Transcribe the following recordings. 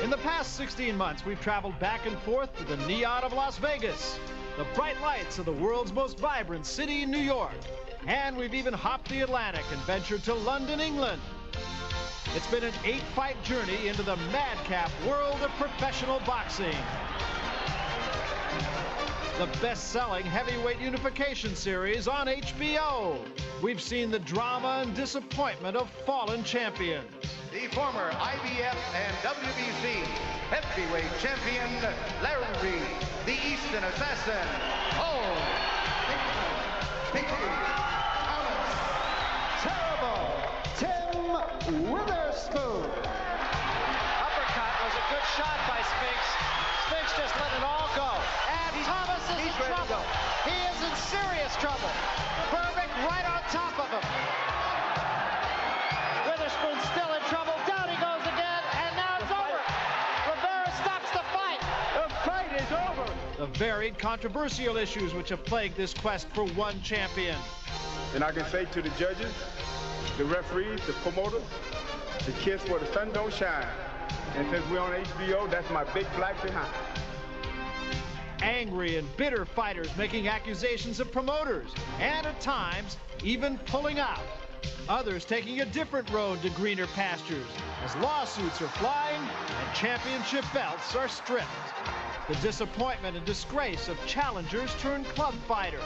In the past 16 months, we've traveled back and forth to the neon of Las Vegas, the bright lights of the world's most vibrant city, New York. And we've even hopped the Atlantic and ventured to London, England. It's been an 8-fight journey into the madcap world of professional boxing. The best-selling heavyweight unification series on HBO. We've seen the drama and disappointment of fallen champions. The former IBF and WBC heavyweight champion, Larry, the Eastern Assassin, Terrible Tim Witherspoon. Uppercut was a good shot by Spinks. Spinks just let it all go. And Thomas is in trouble. He is in serious trouble. Berbick right on top of him. Witherspoon's still in trouble. Down he goes again, and now it's over. Rivera stops the fight. The fight is over. The varied controversial issues which have plagued this quest for one champion. And I can say to the judges, the referees, the promoters, the kids where the sun don't shine. And since we're on HBO, that's my big black behind. Angry and bitter fighters making accusations of promoters, and at times, even pulling out. Others taking a different road to greener pastures, as lawsuits are flying and championship belts are stripped. The disappointment and disgrace of challengers turned club fighters.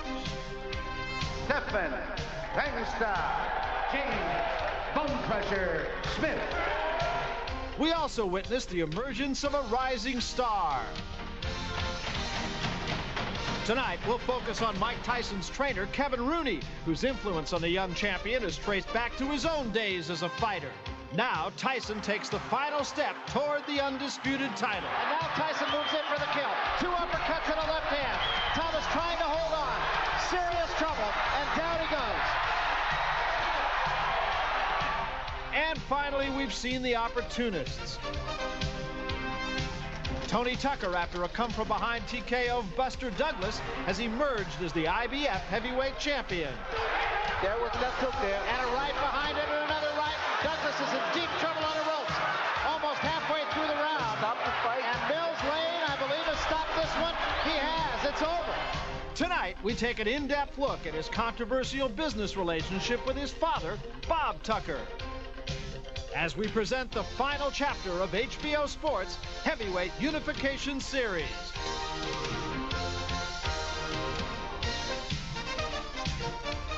Stephen Gangsta James Bone Crusher Smith. We also witnessed the emergence of a rising star. Tonight, we'll focus on Mike Tyson's trainer, Kevin Rooney, whose influence on the young champion is traced back to his own days as a fighter. Now, Tyson takes the final step toward the undisputed title. And now Tyson moves in for the kill. 2 uppercuts in the left hand. Thomas trying to hold on. Serious trouble, and down he goes. And finally, we've seen the opportunists. Tony Tucker, after a come-from-behind TKO of Buster Douglas, has emerged as the IBF heavyweight champion. There was left hook there. And a right behind it and another right. Douglas is in deep trouble on the ropes. Almost halfway through the round. Stop the fight. And Mills Lane, I believe, has stopped this one. He has. It's over. Tonight, we take an in-depth look at his controversial business relationship with his father, Bob Tucker, as we present the final chapter of HBO Sports' Heavyweight Unification Series.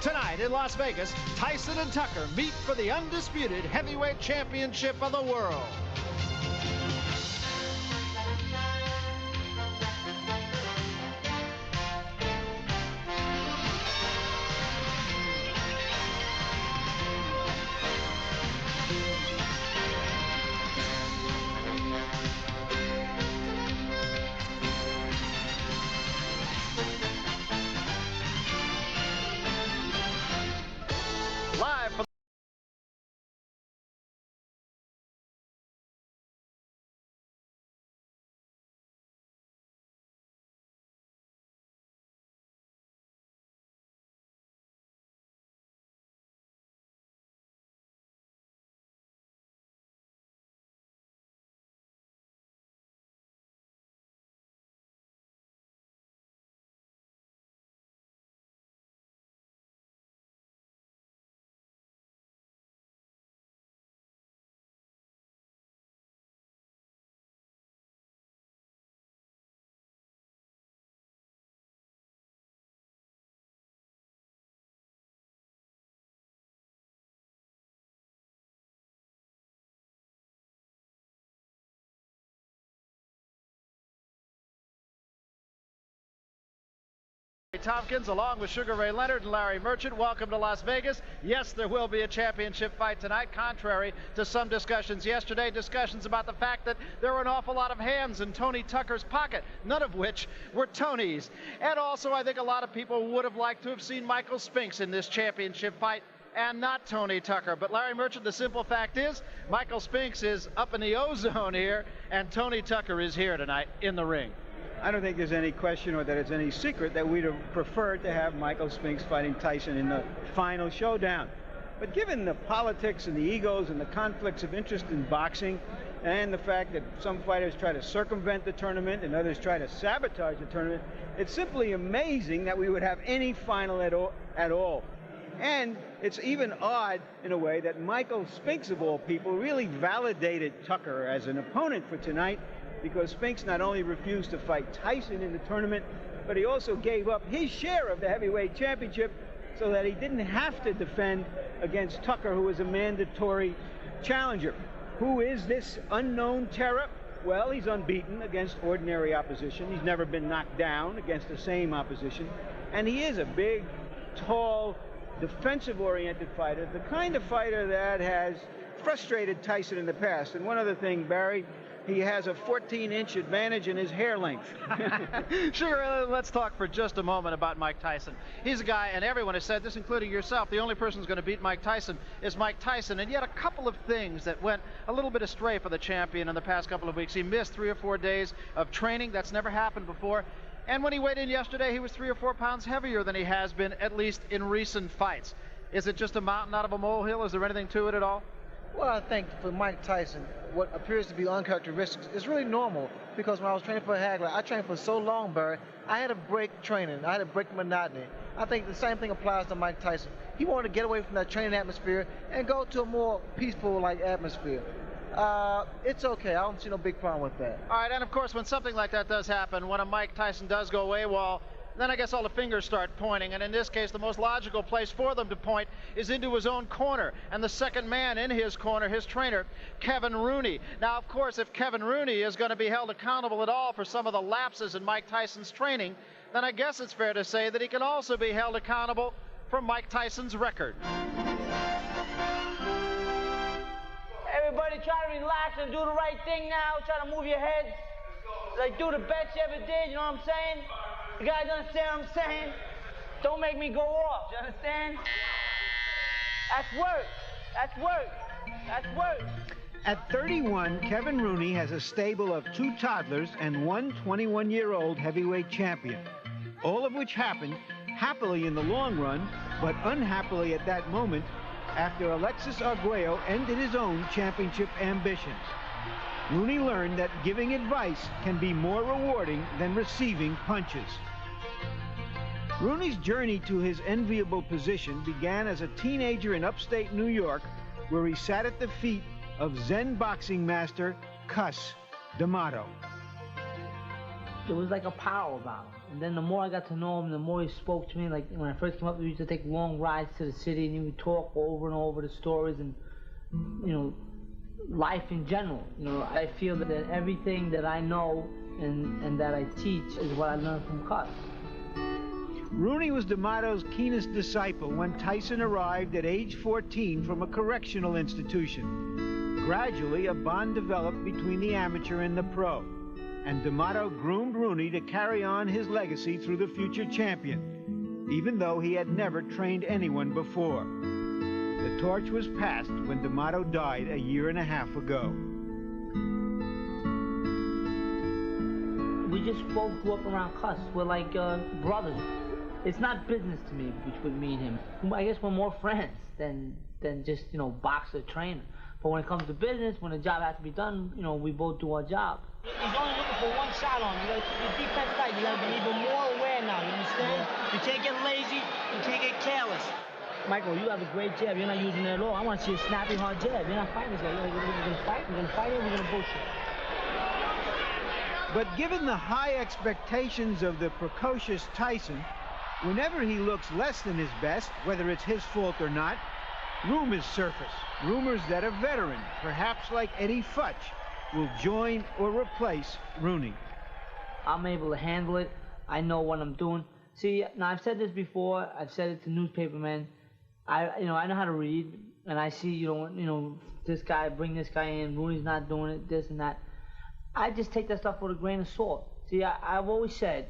Tonight in Las Vegas, Tyson and Tucker meet for the undisputed heavyweight championship of the world. Live from Tompkins, along with Sugar Ray Leonard and Larry Merchant. Welcome to Las Vegas. Yes, there will be a championship fight tonight, contrary to some discussions yesterday. Discussions about the fact that there were an awful lot of hands in Tony Tucker's pocket, none of which were Tony's. And also, I think a lot of people would have liked to have seen Michael Spinks in this championship fight and not Tony Tucker. But Larry Merchant, the simple fact is, Michael Spinks is up in the ozone here, and Tony Tucker is here tonight in the ring. I don't think there's any question or that it's any secret that we'd have preferred to have Michael Spinks fighting Tyson in the final showdown. But given the politics and the egos and the conflicts of interest in boxing, and the fact that some fighters try to circumvent the tournament and others try to sabotage the tournament, it's simply amazing that we would have any final at all. And it's even odd, in a way, that Michael Spinks, of all people, really validated Tucker as an opponent for tonight, because Spinks not only refused to fight Tyson in the tournament, but he also gave up his share of the heavyweight championship so that he didn't have to defend against Tucker, who was a mandatory challenger. Who is this unknown terror? Well, he's unbeaten against ordinary opposition. He's never been knocked down against the same opposition. And he is a big, tall, defensive-oriented fighter, the kind of fighter that has frustrated Tyson in the past. And one other thing, Barry, he has a 14-inch advantage in his hair length. Sure, let's talk for just a moment about Mike Tyson. He's a guy, and everyone has said this, including yourself, the only person who's going to beat Mike Tyson is Mike Tyson. And yet a couple of things that went a little bit astray for the champion in the past couple of weeks. He missed 3 or 4 days of training. That's never happened before. And when he weighed in yesterday, he was 3 or 4 pounds heavier than he has been, at least in recent fights. Is it just a mountain out of a molehill? Is there anything to it at all? Well, I think for Mike Tyson, what appears to be uncharacteristic is really normal, because when I was training for Hagler, I trained for so long, Barry, I had to break training. I had to break monotony. I think the same thing applies to Mike Tyson. He wanted to get away from that training atmosphere and go to a more peaceful-like atmosphere. It's okay. I don't see no big problem with that. All right, and of course, when something like that does happen, when a Mike Tyson does go AWOL, then I guess all the fingers start pointing, and in this case, the most logical place for them to point is into his own corner, and the second man in his corner, his trainer, Kevin Rooney. Now, of course, if Kevin Rooney is going to be held accountable at all for some of the lapses in Mike Tyson's training, then I guess it's fair to say that he can also be held accountable for Mike Tyson's record. Everybody try to relax and do the right thing now. Try to move your heads. Like, do the best you ever did, you know what I'm saying? You guys understand what I'm saying? Don't make me go off, you understand? That's work. That's work. That's work. At 31, Kevin Rooney has a stable of 2 toddlers and 1 21-year-old heavyweight champion, all of which happened happily in the long run, but unhappily at that moment after Alexis Arguello ended his own championship ambitions. Rooney learned that giving advice can be more rewarding than receiving punches. Rooney's journey to his enviable position began as a teenager in upstate New York, where he sat at the feet of Zen boxing master Cus D'Amato. There was like a power about him. And then the more I got to know him, the more he spoke to me. Like when I first came up, we used to take long rides to the city, and he would talk over and over the stories and, you know, life in general. You know, I feel that everything that I know and that I teach is what I learned from Cus. Rooney was D'Amato's keenest disciple when Tyson arrived at age 14 from a correctional institution. Gradually, a bond developed between the amateur and the pro, and D'Amato groomed Rooney to carry on his legacy through the future champion, even though he had never trained anyone before. The torch was passed when D'Amato died a year and a half ago. We just both grew up around Cus. We're like brothers. It's not business to me between me and him. I guess we're more friends than just, you know, boxer trainer. But when it comes to business, when the job has to be done, you know, we both do our job. He's only looking for one shot on you. Your defense tight. You gotta be even more aware now. You understand? You can't get lazy. You can't get careless. Michael, you have a great jab. You're not using it at all. I want to see a snappy, hard jab. You're not fighting this guy. We're gonna fight. We're gonna fight it. We're gonna bullshit. But given the high expectations of the precocious Tyson, whenever he looks less than his best, whether it's his fault or not, rumors surface. Rumors that a veteran, perhaps like Eddie Futch, will join or replace Rooney. I'm able to handle it. I know what I'm doing. See, now I've said this before. I've said it to newspapermen. I know how to read, and I see, you know, this guy, bring this guy in, Rooney's not doing it, this and that. I just take that stuff with a grain of salt. See, I've always said,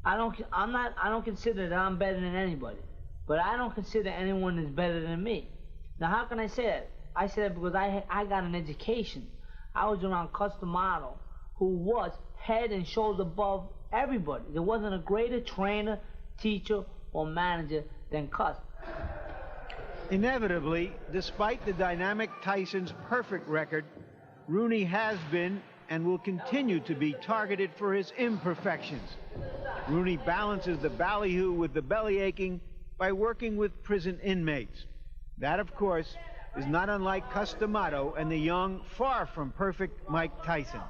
I don't consider that I'm better than anybody, but I don't consider anyone is better than me. Now, how can I say that? I say that because I got an education. I was around Cus D'Amato, who was head and shoulders above everybody. There wasn't a greater trainer, teacher, or manager than Cus. Inevitably, despite the dynamic Tyson's perfect record, Rooney has been and will continue to be targeted for his imperfections. Rooney balances the ballyhoo with the belly aching by working with prison inmates. That, of course, is not unlike Cus D'Amato and the young, far from perfect Mike Tyson.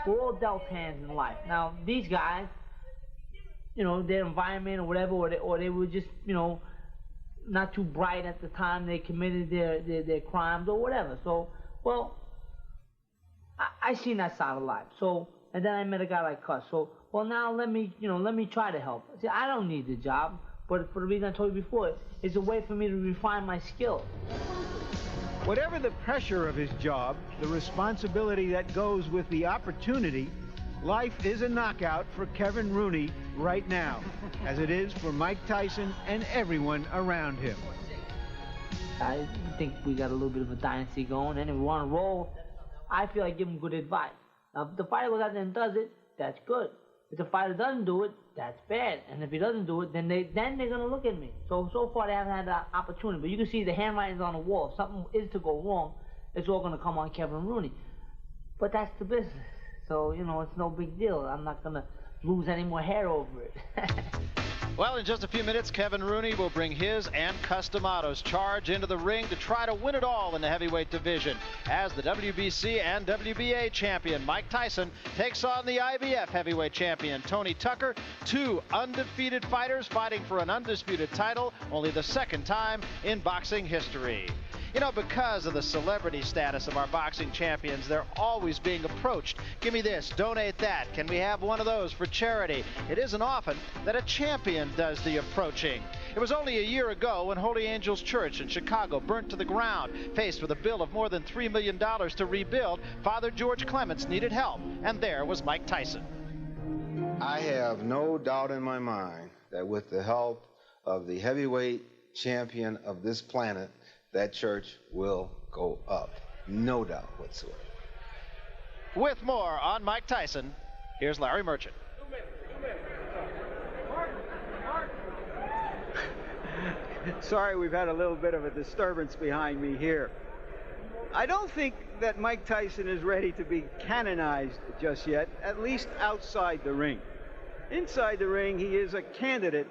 We're all dealt hands in life. Now, these guys, you know, their environment or whatever, or they were just, you know, not too bright at the time they committed their crimes or whatever. So, well, I seen that side of life. So, and then I met a guy like Cus. So, well, now let me try to help. See, I don't need the job, but for the reason I told you before, it's a way for me to refine my skill. Whatever the pressure of his job, the responsibility that goes with the opportunity, life is a knockout for Kevin Rooney right now, as it is for Mike Tyson and everyone around him. I think we got a little bit of a dynasty going, and if we want to roll, I feel like give him good advice. Now, if the fighter goes out there and does it, that's good. If the fighter doesn't do it, that's bad. And if he doesn't do it, then they're going to look at me. So far they haven't had that opportunity. But you can see the handwriting's on the wall. If something is to go wrong, it's all going to come on Kevin Rooney. But that's the business. So, you know, it's no big deal. I'm not going to lose any more hair over it. Well, in just a few minutes, Kevin Rooney will bring his and Cus D'Amato's charge into the ring to try to win it all in the heavyweight division. As the WBC and WBA champion, Mike Tyson takes on the IBF heavyweight champion, Tony Tucker. Two undefeated fighters fighting for an undisputed title, only the second time in boxing history. You know, because of the celebrity status of our boxing champions, they're always being approached. Give me this, donate that. Can we have one of those for charity? It isn't often that a champion does the approaching. It was only a year ago when Holy Angels Church in Chicago burnt to the ground. Faced with a bill of more than $3 million to rebuild, Father George Clements needed help, and there was Mike Tyson. I have no doubt in my mind that with the help of the heavyweight champion of this planet, that church will go up. No doubt whatsoever. With more on Mike Tyson, here's Larry Merchant. Sorry, we've had a little bit of a disturbance behind me here. I don't think that Mike Tyson is ready to be canonized just yet, at least outside the ring. Inside the ring, he is a candidate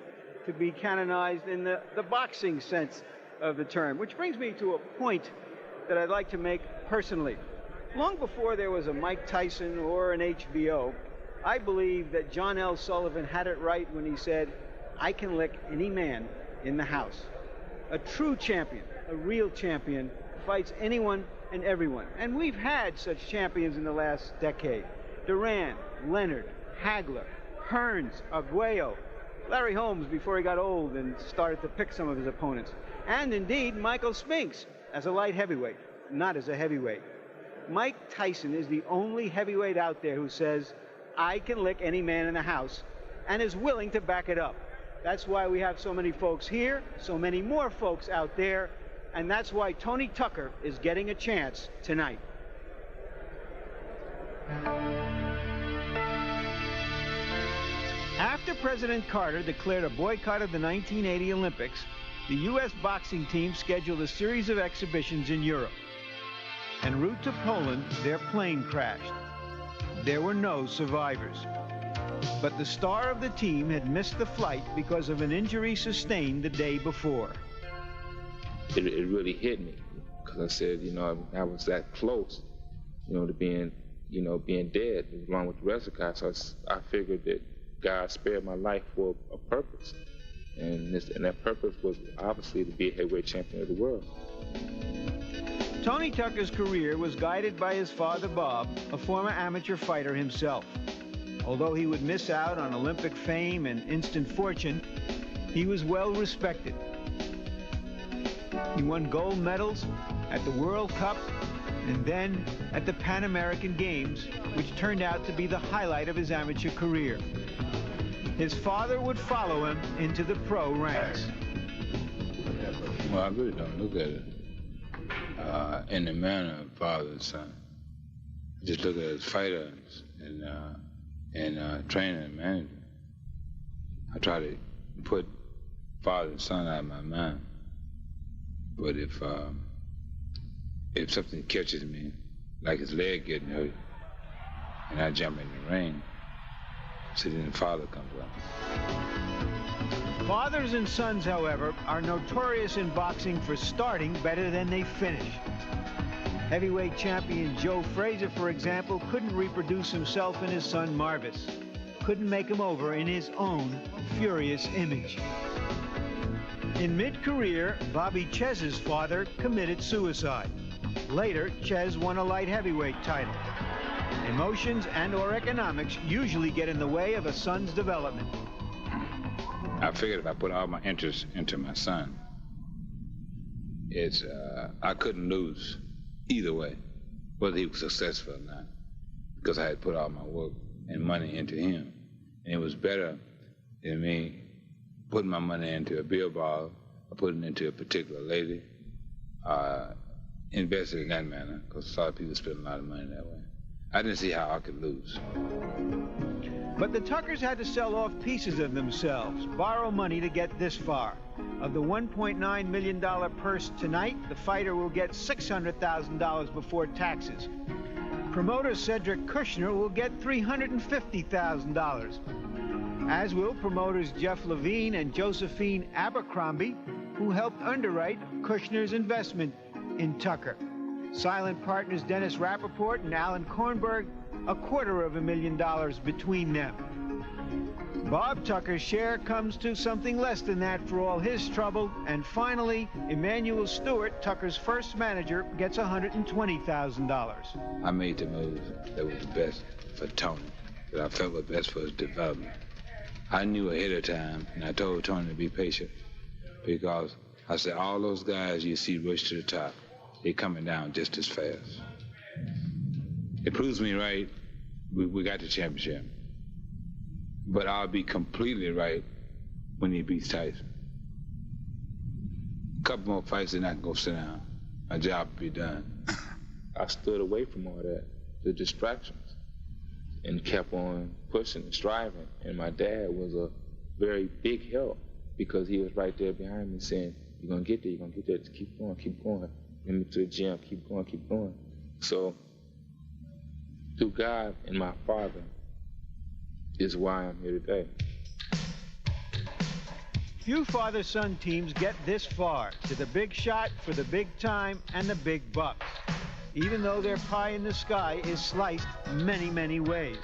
to be canonized in the boxing sense of the term, which brings me to a point that I'd like to make personally. Long before there was a Mike Tyson or an HBO, I believe that John L. Sullivan had it right when he said, "I can lick any man in the house." A true champion, a real champion, fights anyone and everyone. And we've had such champions in the last decade. Duran, Leonard, Hagler, Hearns, Arguello, Larry Holmes before he got old and started to pick some of his opponents. And indeed, Michael Spinks as a light heavyweight, not as a heavyweight. Mike Tyson is the only heavyweight out there who says, "I can lick any man in the house," and is willing to back it up. That's why we have so many folks here, so many more folks out there, and that's why Tony Tucker is getting a chance tonight. After President Carter declared a boycott of the 1980 Olympics, the U.S. boxing team scheduled a series of exhibitions in Europe. En route to Poland, their plane crashed. There were no survivors. But the star of the team had missed the flight because of an injury sustained the day before. It really hit me, because I said, you know, I was that close, you know, to being dead along with the rest of the guys. So I figured that God spared my life for a purpose. And that purpose was obviously to be a heavyweight champion of the world. Tony Tucker's career was guided by his father, Bob, a former amateur fighter himself. Although he would miss out on Olympic fame and instant fortune, he was well respected. He won gold medals at the World Cup and then at the Pan American Games, which turned out to be the highlight of his amateur career. His father would follow him into the pro ranks. Well, I really don't look at it in the manner of father and son. I just look at it as fighters and trainer and manager. I try to put father and son out of my mind. But if something catches me, like his leg getting hurt, and I jump in the ring, so then the father comes up. Fathers and sons, however, are notorious in boxing for starting better than they finish. Heavyweight champion Joe Frazier, for example, couldn't reproduce himself in his son Marvis. Couldn't make him over in his own furious image. In mid-career, Bobby Chez's father committed suicide. Later, Chez won a light heavyweight title. Emotions and/or economics usually get in the way of a son's development. I figured if I put all my interest into my son, I couldn't lose either way, whether he was successful or not, because I had put all my work and money into him. And it was better than me putting my money into a billboard or putting it into a particular lady, invested in that manner, because a lot of people spend a lot of money that way. I didn't see how I could lose. But the Tuckers had to sell off pieces of themselves, borrow money to get this far. Of the $1.9 million purse tonight, the fighter will get $600,000 before taxes. Promoter Cedric Kushner will get $350,000, as will promoters Jeff Levine and Josephine Abercrombie, who helped underwrite Kushner's investment in Tucker. Silent partners Dennis Rappaport and Alan Kornberg, $250,000 between them. Bob Tucker's share comes to something less than that for all his trouble. And finally, Emmanuel Stewart, Tucker's first manager, gets $120,000. I made the move that was the best for Tony, that I felt was best for his development. I knew ahead of time, and I told Tony to be patient, because I said, all those guys you see rush to the top, they're coming down just as fast. It proves me right. We got the championship. But I'll be completely right when he beats Tyson. A couple more fights and I can go sit down. My job will be done. I stood away from all that, the distractions, and kept on pushing and striving. And my dad was a very big help, because he was right there behind me saying, you're going to get there, you're going to get there, just keep going, keep going. Get me to the gym, keep going, keep going. So, through God and my father is why I'm here today. Few father-son teams get this far, to the big shot for the big time and the big bucks, even though their pie in the sky is sliced many, many ways.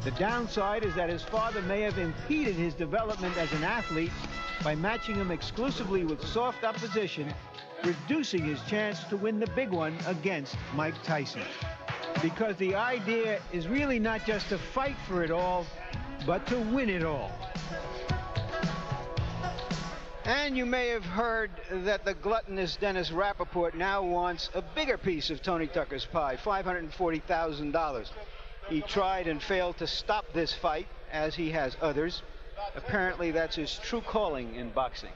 The downside is that his father may have impeded his development as an athlete by matching him exclusively with soft opposition, reducing his chance to win the big one against Mike Tyson. Because the idea is really not just to fight for it all, but to win it all. And you may have heard that the gluttonous Dennis Rappaport now wants a bigger piece of Tony Tucker's pie, $540,000. He tried and failed to stop this fight, as he has others. Apparently that's his true calling in boxing.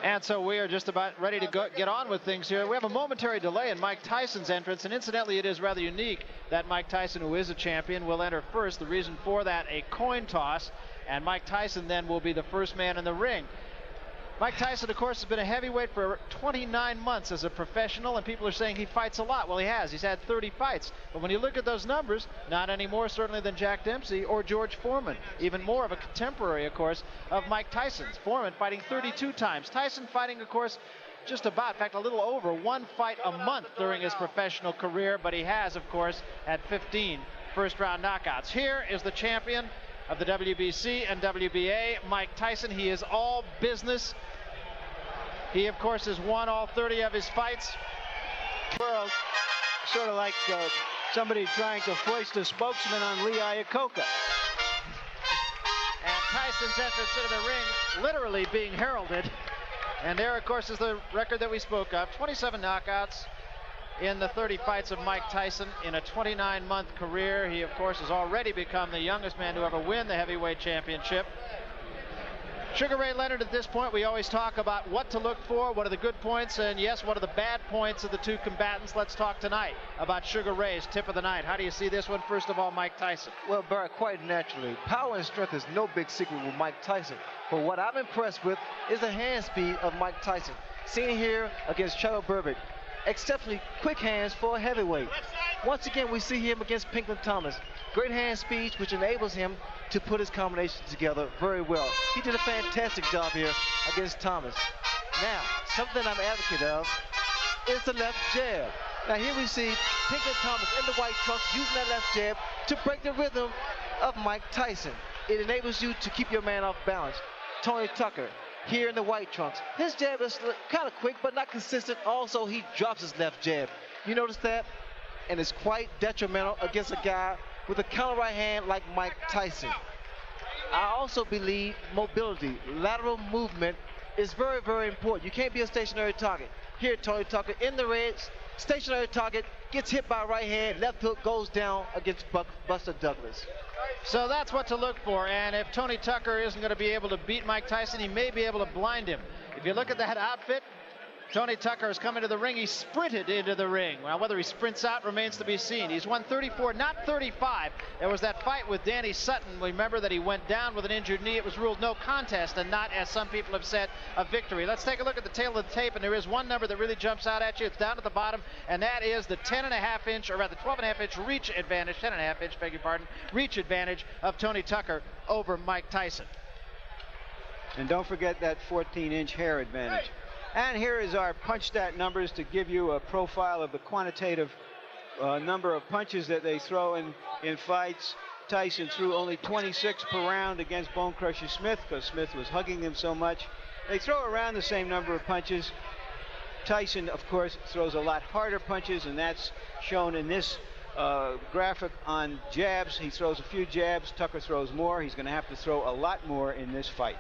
And so we are just about ready to get on with things here. We have a momentary delay in Mike Tyson's entrance, and incidentally, it is rather unique that Mike Tyson, who is a champion, will enter first. The reason for that, a coin toss, and Mike Tyson then will be the first man in the ring. Mike Tyson, of course, has been a heavyweight for 29 months as a professional, and people are saying he fights a lot. Well, he has. He's had 30 fights. But when you look at those numbers, not any more certainly than Jack Dempsey or George Foreman. Even more of a contemporary, of course, of Mike Tyson's. Foreman fighting 32 times. Tyson fighting, of course, just about, in fact, a little over one fight a month during his professional career. But he has, of course, had 15 first-round knockouts. Here is the champion of the WBC and WBA, Mike Tyson. He is all business. He, of course, has won all 30 of his fights. World, sort of like somebody trying to foist a spokesman on Lee Iacocca. And Tyson's entrance into the ring literally being heralded. And there, of course, is the record that we spoke of. 27 knockouts in the 30 fights of Mike Tyson in a 29-month career. He, of course, has already become the youngest man to ever win the heavyweight championship. Sugar Ray Leonard, at this point, we always talk about what to look for, what are the good points, and yes, what are the bad points of the two combatants. Let's talk tonight about Sugar Ray's tip of the night. How do you see this one? First of all, Mike Tyson. Well, Barrett, quite naturally, power and strength is no big secret with Mike Tyson. But what I'm impressed with is the hand speed of Mike Tyson. Seen here against Charles Burbick, exceptionally quick hands for a heavyweight. Once again, we see him against Pinklon Thomas. Great hand speed, which enables him to put his combinations together very well. He did a fantastic job here against Thomas. Now, something I'm advocate of is the left jab. Now here we see Pinklon Thomas in the white trunks using that left jab to break the rhythm of Mike Tyson. It enables you to keep your man off balance. Tony Tucker here in the white trunks. His jab is kind of quick but not consistent. Also, he drops his left jab. You notice that? And it's quite detrimental against a guy with a counter right hand like Mike Tyson. I also believe mobility, lateral movement is very, very important. You can't be a stationary target. Here, Tony Tucker in the red, stationary target, gets hit by a right hand, left hook goes down against Buster Douglas. So that's what to look for, and if Tony Tucker isn't going to be able to beat Mike Tyson, he may be able to blind him. If you look at that outfit, Tony Tucker has come into the ring. He sprinted into the ring. Well, whether he sprints out remains to be seen. He's won 34, not 35. There was that fight with Danny Sutton. Remember that he went down with an injured knee. It was ruled no contest and not, as some people have said, a victory. Let's take a look at the tail of the tape, and there is one number that really jumps out at you. It's down at the bottom, and that is the 10.5 inch, or rather 12.5 inch reach advantage, 10.5 inch, beg your pardon, reach advantage of Tony Tucker over Mike Tyson. And don't forget that 14-inch hair advantage. And here is our punch stat numbers to give you a profile of the quantitative number of punches that they throw in fights. Tyson threw only 26 per round against Bone Crusher Smith because Smith was hugging him so much. They throw around the same number of punches. Tyson, of course, throws a lot harder punches, and that's shown in this graphic on jabs. He throws a few jabs. Tucker throws more. He's going to have to throw a lot more in this fight.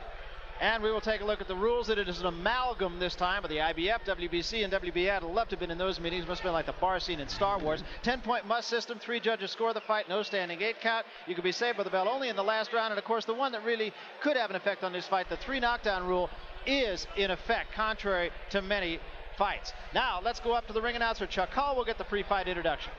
And we will take a look at the rules. It is an amalgam this time of the IBF, WBC, and WBA. I'd love to have been in those meetings. Must have been like the bar scene in Star Wars. 10-point must system. 3 judges score the fight. No standing 8 count. You can be saved by the bell only in the last round. And, of course, the one that really could have an effect on this fight, the 3 knockdown rule, is in effect, contrary to many fights. Now, let's go up to the ring announcer, Chuck Hull. We'll get the pre-fight introductions.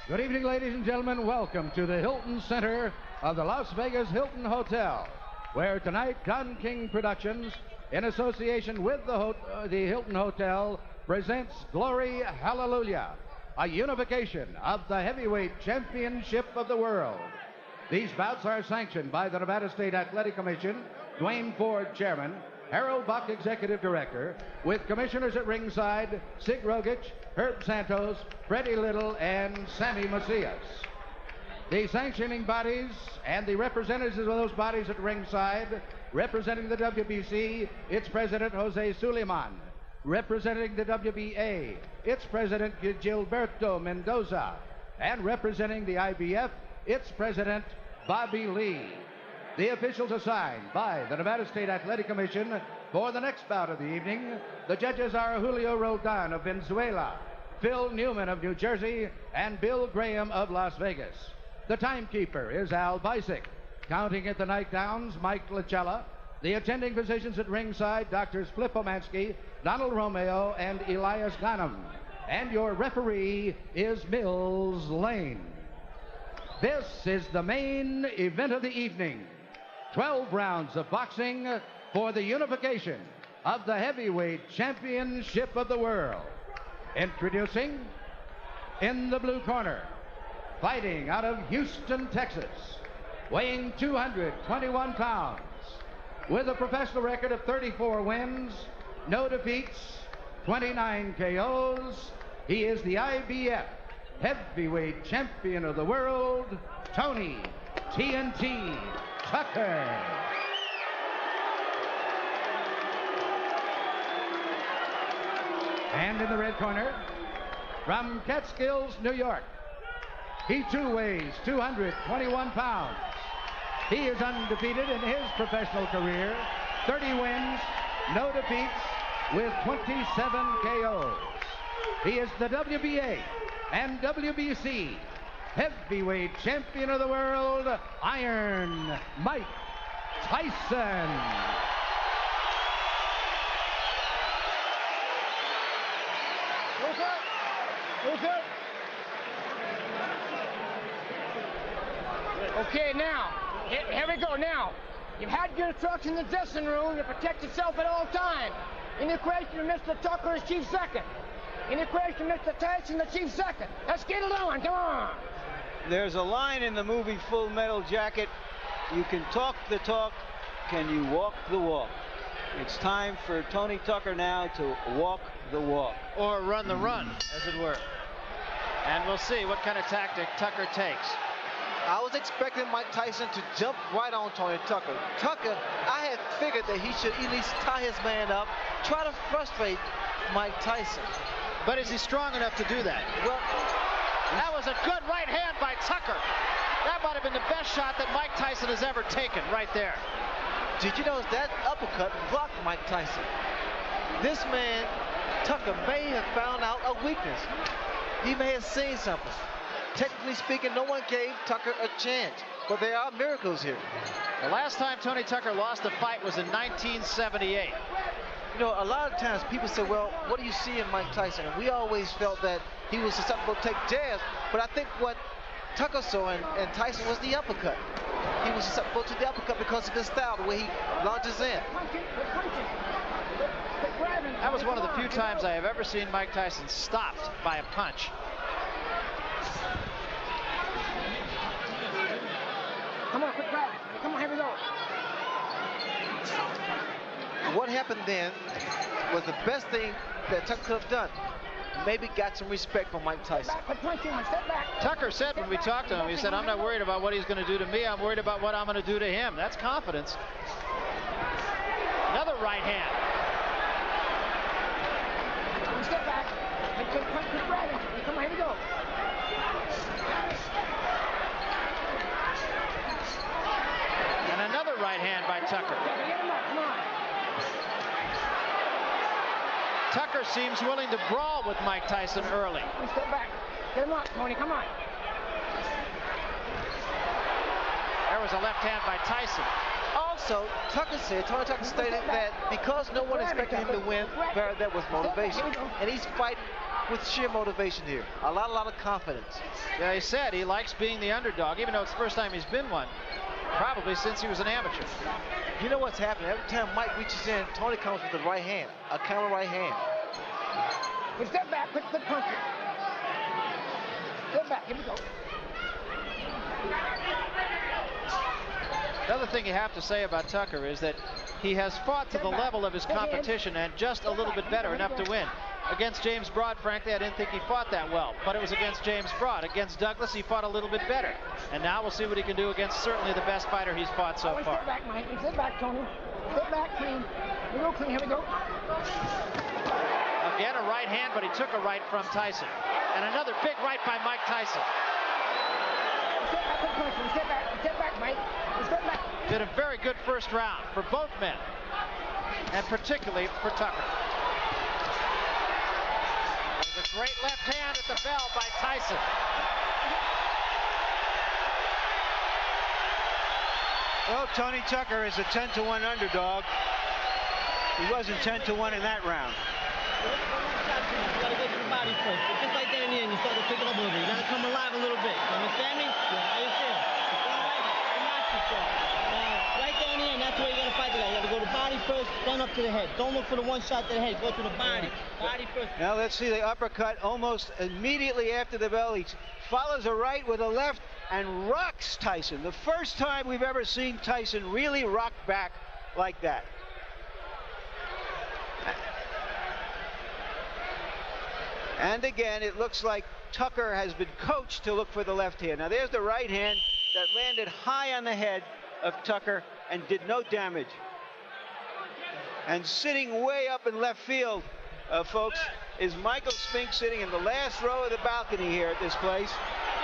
Good evening, ladies and gentlemen. Welcome to the Hilton Center of the Las Vegas Hilton Hotel, where tonight Don King Productions, in association with the Hilton Hotel, presents Glory Hallelujah, a unification of the heavyweight championship of the world. These bouts are sanctioned by the Nevada State Athletic Commission, Dwayne Ford, Chairman, Harold Buck, Executive Director, with commissioners at ringside, Sig Rogich, Herb Santos, Freddie Little, and Sammy Macias. The sanctioning bodies and the representatives of those bodies at ringside, representing the WBC, its president, Jose Suleiman. Representing the WBA, its president, Gilberto Mendoza. And representing the IBF, its president, Bobby Lee. The officials assigned by the Nevada State Athletic Commission for the next bout of the evening. The judges are Julio Roldan of Venezuela, Phil Newman of New Jersey, and Bill Graham of Las Vegas. The timekeeper is Al Bisick. Counting at the nightdowns, Mike Lachella. The attending physicians at ringside, Doctors Flip Omansky, Donald Romeo, and Elias Ghanem. And your referee is Mills Lane. This is the main event of the evening. 12 rounds of boxing for the unification of the heavyweight championship of the world. Introducing, in the blue corner, fighting out of Houston, Texas, weighing 221 pounds, with a professional record of 34 wins, no defeats, 29 KOs. He is the IBF heavyweight champion of the world, Tony TNT Tucker. And in the red corner, from Catskills, New York, he too weighs 221 pounds. He is undefeated in his professional career, 30 wins, no defeats, with 27 KOs. He is the WBA and WBC heavyweight champion of the world, Iron Mike Tyson. Okay, now, here we go now. You've had your instructions in the dressing room to protect yourself at all times. In the equation, Mr. Tucker is chief second. In the equation, Mr. Tyson, the chief second. Let's get it on, come on. There's a line in the movie Full Metal Jacket. You can talk the talk, can you walk the walk? It's time for Tony Tucker now to walk the walk. Or run the run, as it were. And we'll see what kind of tactic Tucker takes. I was expecting Mike Tyson to jump right on Tony Tucker. Tucker, I had figured that he should at least tie his man up, try to frustrate Mike Tyson. But is he strong enough to do that? Well, that was a good right hand by Tucker. That might have been the best shot that Mike Tyson has ever taken right there. Did you notice that uppercut blocked Mike Tyson? This man, Tucker, may have found out a weakness. He may have seen something. Technically speaking, no one gave Tucker a chance, but there are miracles here. The last time Tony Tucker lost a fight was in 1978. You know, a lot of times people say, well, what do you see in Mike Tyson? And we always felt that he was susceptible to take jabs, but I think what Tucker saw in Tyson was the uppercut. He was susceptible to the uppercut because of his style, the way he launches in. That was one of the few times I have ever seen Mike Tyson stopped by a punch. Come on, quick grab. Come on, here we go. What happened then was the best thing that Tucker could have done. Maybe got some respect from Mike Tyson. Tucker said when we talked to him, he said, I'm not worried about what he's going to do to me. I'm worried about what I'm going to do to him. That's confidence. Another right hand. Step back. Quick grab. Come on, here we go. And another right hand by Tucker. Tucker seems willing to brawl with Mike Tyson early. Step back. Get him up, Tony. Come on. There was a left hand by Tyson. Also, Tony Tucker stated that because no one expected him to win, that was motivation. And he's fighting with sheer motivation here. A lot of confidence. Yeah, he said he likes being the underdog, even though it's the first time he's been one. Probably since he was an amateur. You know what's happening? Every time Mike reaches in, Tony comes with the right hand, a counter right hand. We step back, quick punch. Step back, here we go. The other thing you have to say about Tucker is that he has fought to the level of his competition and just a little bit better, enough to win. Against James Broad, frankly, I didn't think he fought that well, but it was against James Broad. Against Douglas, he fought a little bit better. And now we'll see what he can do against certainly the best fighter he's fought so far. Step back, Mike. Step back, Tony. Step back, clean. Real clean. Here we go. Again, a right hand, but he took a right from Tyson. And another big right by Mike Tyson. Step back, quick punch. Step back, Mike. Step back. Did a very good first round for both men, and particularly for Tucker. There's a great left hand at the bell by Tyson. Well, Tony Tucker is a 10-to-1 underdog. He wasn't 10-to-1 in that round. You gotta go to the body first. Just like that in the end, you start to pick it up a little bit. You gotta come alive a little bit. You understand me? Yeah, how you feel? You feel right? Relax yourself. Right there in the end, that's the way you gotta fight it. You gotta go to body first, then up to the head. Don't look for the one shot to the head. Go to the body. Body first. Now let's see the uppercut almost immediately after the bell. He follows a right with a left and rocks Tyson. The first time we've ever seen Tyson really rock back like that. And again, it looks like Tucker has been coached to look for the left hand. Now there's the right hand that landed high on the head of Tucker and did no damage. And sitting way up in left field, folks, is Michael Spink, sitting in the last row of the balcony here at this place.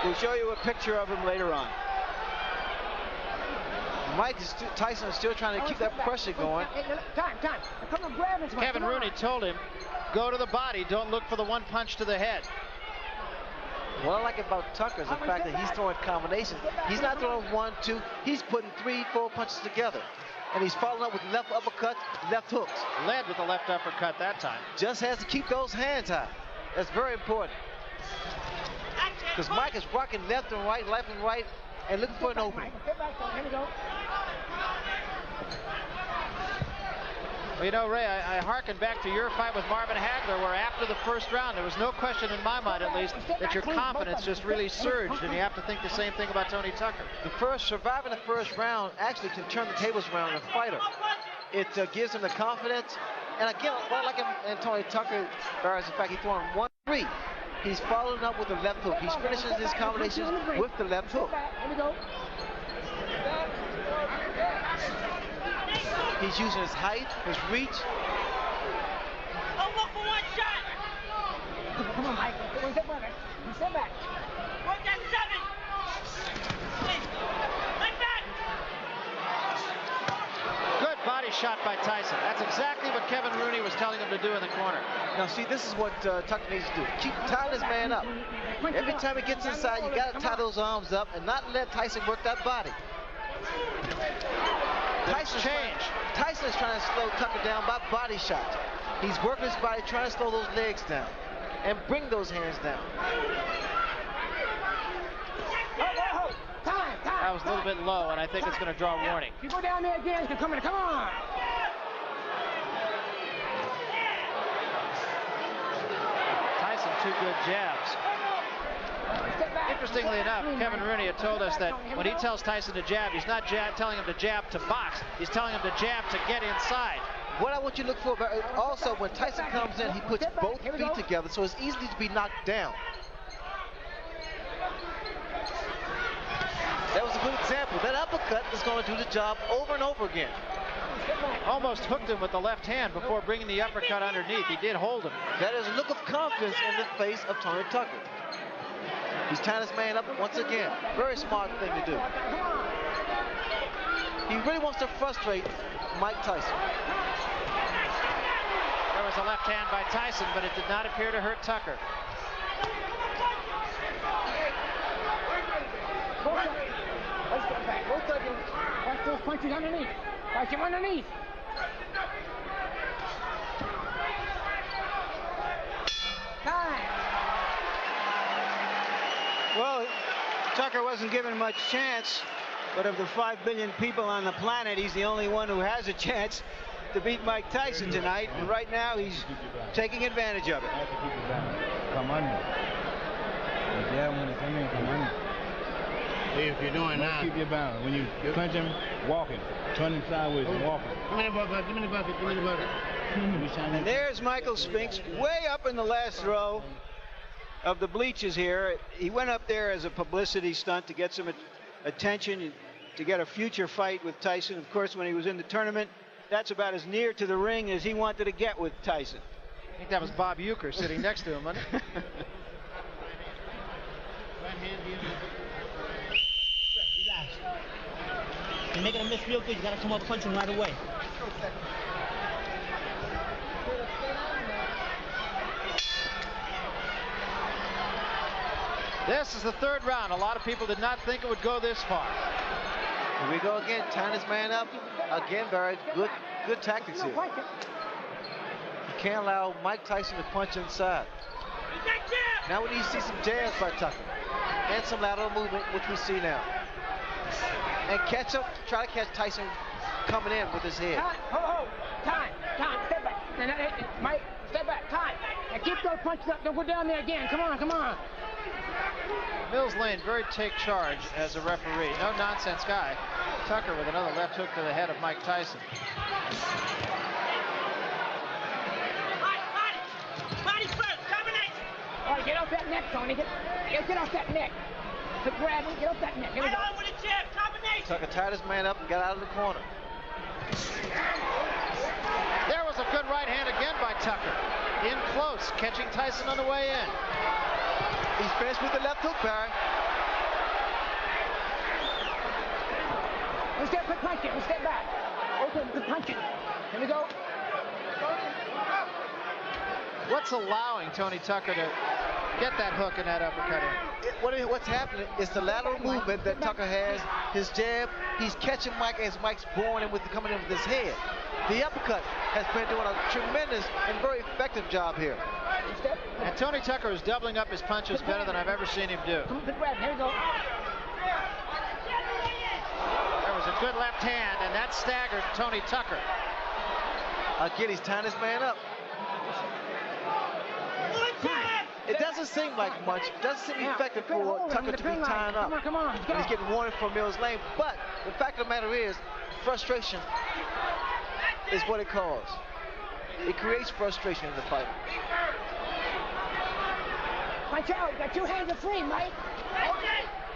We'll show you a picture of him later on. Tyson is still trying to keep that pressure going. Time. Come on, grab him. Kevin Rooney told him, go to the body, don't look for the one punch to the head. What I like about Tucker is the fact that he's throwing combinations. He's not throwing 1, 2. He's putting 3, 4 punches together. and he's following up with left uppercut, left hooks. Led with the left uppercut that time. Just has to keep those hands high. That's very important. Because Mike is rocking left and right, and looking for an opening. Here we go. Well, you know, Ray, I hearken back to your fight with Marvin Hagler, where after the first round, there was no question in my mind, at least, that your confidence just really surged, and you have to think the same thing about Tony Tucker. Surviving the first round actually can turn the tables around in a fighter. It gives him the confidence, and again, like him and Tony Tucker, in fact, he threw him 1-3. He's following up with the left hook. He finishes his combinations with the left hook. Here we go. He's using his height, his reach. Oh, look for one shot. Come on, Mike. Step back. Step back. Work that 7. Like that. Good body shot by Tyson. That's exactly what Kevin Rooney was telling him to do in the corner. Now, see, this is what Tucker needs to do. Keep tying this man up. Every time he gets inside, you got to tie those arms up and not let Tyson work that body. Tyson is trying to slow Tucker down by body shots. He's working his body, trying to slow those legs down and bring those hands down. Time. That was a little bit low, and I think it's going to draw a warning. If you go down there again, it's going to come in. Come on. Tyson, 2 good jabs. Interestingly enough, Kevin Rooney had told us that when he tells Tyson to jab, he's not telling him to jab to box. He's telling him to jab to get inside. What I want you to look for, also when Tyson comes in, he puts both feet together, so it's easy to be knocked down. That was a good example. That uppercut is going to do the job over and over again. Almost hooked him with the left hand before bringing the uppercut underneath. He did hold him. That is a look of confidence in the face of Tony Tucker. He's tying his man up once again. Very smart thing to do. He really wants to frustrate Mike Tyson. There was a left hand by Tyson, but it did not appear to hurt Tucker. Watch those punches underneath. Watch him underneath. Time. Well, Tucker wasn't given much chance, but of the 5 billion people on the planet, he's the only one who has a chance to beat Mike Tyson tonight, and right now he's taking advantage of it. Come under. Yeah, when they come in, come under. Hey, if you're doing that, keep your balance. When you punch him, walking, turning sideways and walking. Give me the bucket, give me the bucket, give me the bucket. And there's Michael Spinks, way up in the last row of the bleachers here. He went up there as a publicity stunt to get some attention, to get a future fight with Tyson. Of course, when he was in the tournament, that's about as near to the ring as he wanted to get with Tyson. I think that was Bob Uecker sitting next to him, wasn't it? You're making a miss real good. You got to come up punching right away. This is the 3rd round. A lot of people did not think it would go this far. Here we go again, tying his man up. Again, very good tactics here. You can't allow Mike Tyson to punch inside. Now we need to see some jabs by Tucker. And some lateral movement, which we see now. And try to catch Tyson coming in with his head. Time, step back. Mike, step back, time. And keep those punches up, don't go down there again. Come on. Mills Lane, very take charge as a referee. No nonsense guy. Tucker with another left hook to the head of Mike Tyson. Body first, combination. All right, get off that neck, Tony. Get off that neck. Grab him, get off that neck. Here we go. With a jab, combination. Tucker tied his man up and got out of the corner. There was a good right hand again by Tucker. In close, catching Tyson on the way in. He's finished with the left hook, Barry. Let's get quick punching. Let's step back. Open, good punching. Here we go. What's allowing Tony Tucker to get that hook and that uppercut in. What's happening is the lateral movement that Tucker has, his jab, he's catching Mike as Mike's going in coming in with his head. The uppercut has been doing a tremendous and very effective job here. And Tony Tucker is doubling up his punches better than I've ever seen him do. Good grab. Here we go. There was a good left hand, and that staggered Tony Tucker. Again, he's tying his man up. It doesn't seem like much. It doesn't seem effective for Tucker to be tying up. Come on. And he's getting warning from Mills Lane. But the fact of the matter is, frustration is what it caused. It creates frustration in the fight. Watch out. You got 2 hands are free, Mike.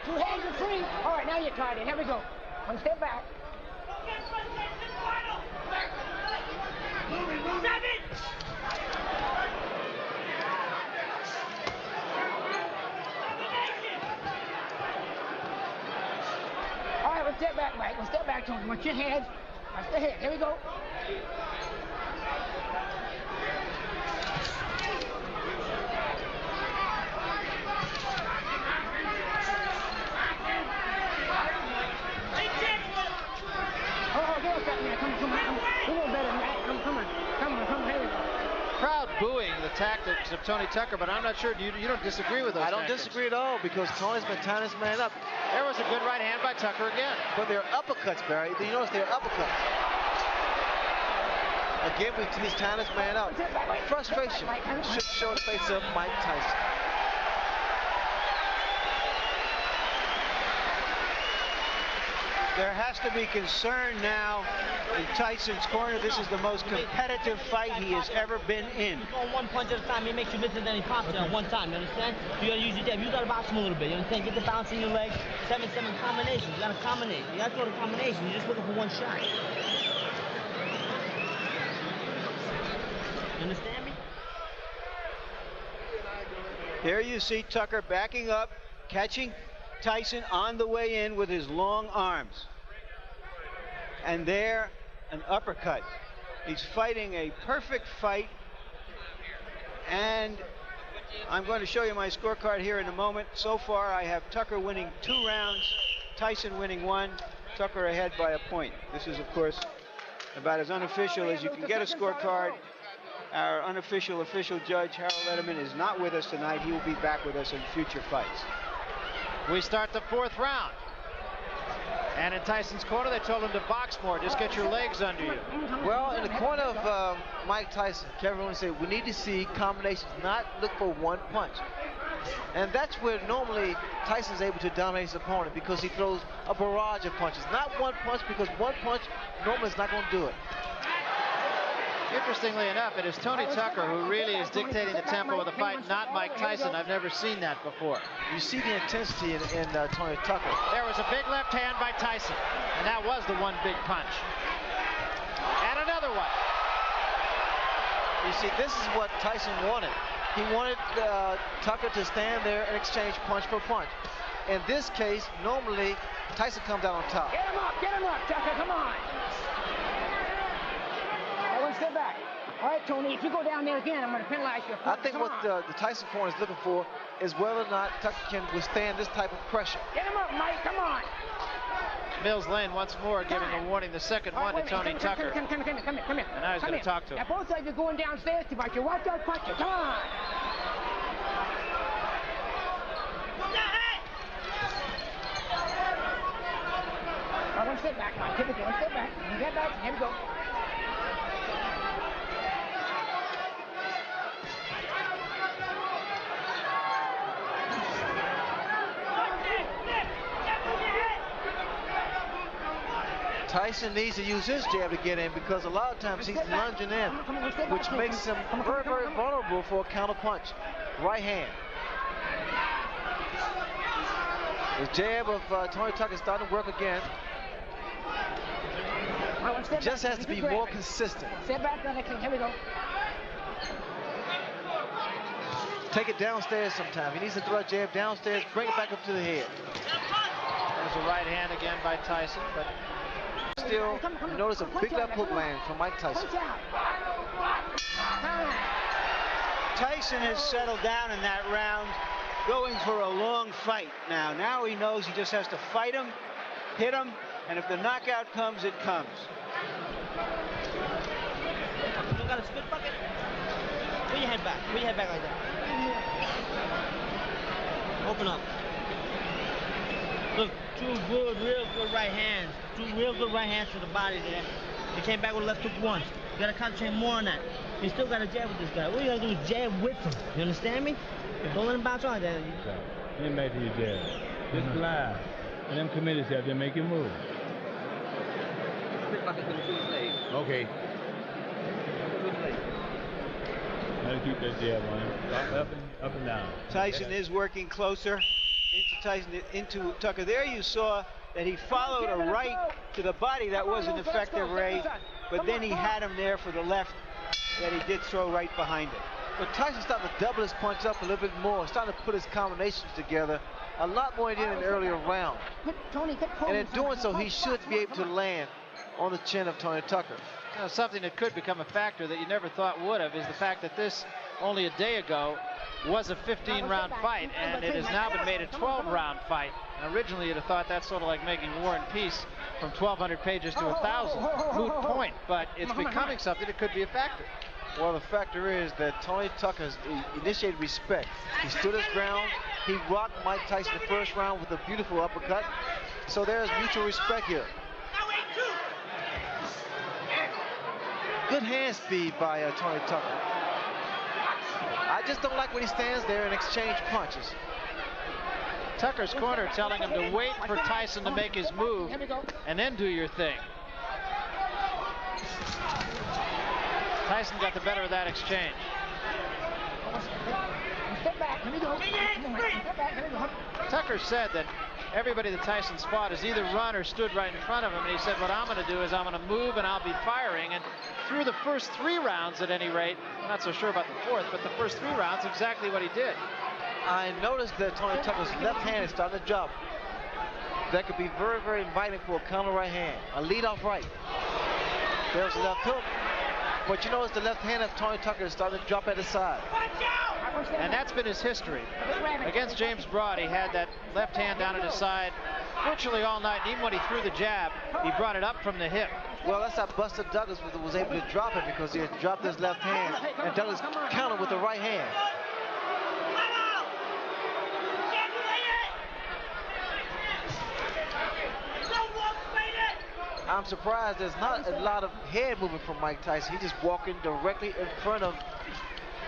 2 hands are free. All right, now you're tied in. Here we go. One step back. All right, one step back, Mike. One step back, Tony. Watch your hands. Watch the head. Here we go. Crowd booing the tactics of Tony Tucker, but I'm not sure you don't disagree with those I don't tactics. disagree at all because Tony's been tying his man up. There was a good right hand by Tucker again. But they're uppercuts, Barry. You notice they're uppercuts. Again, he's tying his man up. Frustration should show the face of Mike Tyson. There has to be concern now in Tyson's corner. This is the most competitive fight he has ever been in. On one punch at a time, it makes you miss it any posture at one time, you understand? You gotta use your jab. You gotta box him a little bit, you understand? Get the bounce in your legs. 7-7 combinations. You gotta combinate. You gotta throw the combination. You're just looking for one shot. You understand me? There you see Tucker backing up, catching Tyson on the way in with his long arms. And there, an uppercut. He's fighting a perfect fight. And I'm going to show you my scorecard here in a moment. So far, I have Tucker winning 2 rounds, Tyson winning 1, Tucker ahead by a point. This is, of course, about as unofficial as you can get a scorecard. Our unofficial official judge, Harold Letterman, is not with us tonight. He will be back with us in future fights. We start the 4th round. And in Tyson's corner, they told him to box more. Just get your legs under you. Well, in the corner of Mike Tyson, Kevin Owens said, we need to see combinations, not look for one punch. And that's where normally Tyson's able to dominate his opponent because he throws a barrage of punches. Not one punch, because one punch normally is not going to do it. Interestingly enough, it is Tony Tucker who really is dictating the tempo of the fight, not Mike Tyson. I've never seen that before. You see the intensity in Tony Tucker. There was a big left hand by Tyson, and that was the one big punch. And another one. You see, this is what Tyson wanted. He wanted Tucker to stand there and exchange punch for punch. In this case, normally, Tyson comes out on top. Get him up, Tucker, come on. One step back. All right, Tony, if you go down there again, I'm going to penalize you. I think what the Tyson corner is looking for is whether or not Tucker can withstand this type of pressure. Get him up, Mike, come on. Mills Lane once more giving a warning, the second one to Tony Tucker. Come here. And now he's going to talk to him. Now, both sides are going downstairs to fight you. Watch out, puncher. Come on. All right, one step back, Mike. Typically, one step back. You get back. Here we go. Tyson needs to use his jab to get in because a lot of times he's lunging in, which makes him very, very vulnerable for a counter punch. Right hand. The jab of Tony Tucker is starting to work again. Just has to be more consistent. Step back, here we go. Take it downstairs sometime. He needs to throw a jab downstairs, bring it back up to the head. There's a right hand again by Tyson, but still, you notice a big left hook land from Mike Tyson. Tyson has settled down in that round, going for a long fight now. Now he knows he just has to fight him, hit him, and if the knockout comes, it comes. You got a spit bucket? Put your head back. Put your head back like that. Open up. Look, two good, real good right hands. Two real good right hands to the body there. He came back with a left hook once. You gotta concentrate more on that. You still gotta jab with this guy. What you gotta do is jab with him. You understand me? Don't let him bounce on like that. Then back to your jab. Just glide. And them commit yourself, then make your move. Okay. Gotta keep that jab on him. Up and down. Tyson is working closer into Tucker. There you saw that he followed a right to the body. That wasn't effective, Ray. But then he had him there for the left that he did throw right behind it. But Tyson's starting to double his punch up a little bit more. Starting to put his combinations together a lot more than in the earlier round. And in doing so, he should be able to land on the chin of Tony Tucker. You know, something that could become a factor that you never thought would have is the fact that this, only a day ago, was a 15-round fight, and it has now been made a 12-round fight. And originally, you'd have thought that's sort of like making War and Peace from 1,200 pages to 1,000. Moot point, but it's becoming something that could be a factor. Well, the factor is that Tony Tucker has initiated respect. He stood his ground. He rocked Mike Tyson the first round with a beautiful uppercut. So there's mutual respect here. Good hand speed by Tony Tucker. I just don't like when he stands there and exchange punches. Tucker's corner telling him to wait for Tyson to make his move and then do your thing. Tyson got the better of that exchange. Tucker said that everybody that Tyson fought has either run or stood right in front of him, and he said, what I'm going to do is I'm going to move and I'll be firing. And through the first 3 rounds, at any rate, I'm not so sure about the 4th, but the first 3 rounds, exactly what he did. I noticed that Tony Tucker's left hand is starting to drop. That could be very, very inviting for a counter right hand. A lead-off right. There's the left hook. But you notice the left hand of Tony Tucker is starting to drop at his side. And that's been his history. Against James Broad, he had that left hand down at his side virtually all night. And even when he threw the jab, he brought it up from the hip. Well, that's how Buster Douglas was able to drop it, because he had dropped his left hand, and Douglas countered with the right hand. I'm surprised there's not a lot of head movement from Mike Tyson. He's just walking directly in front of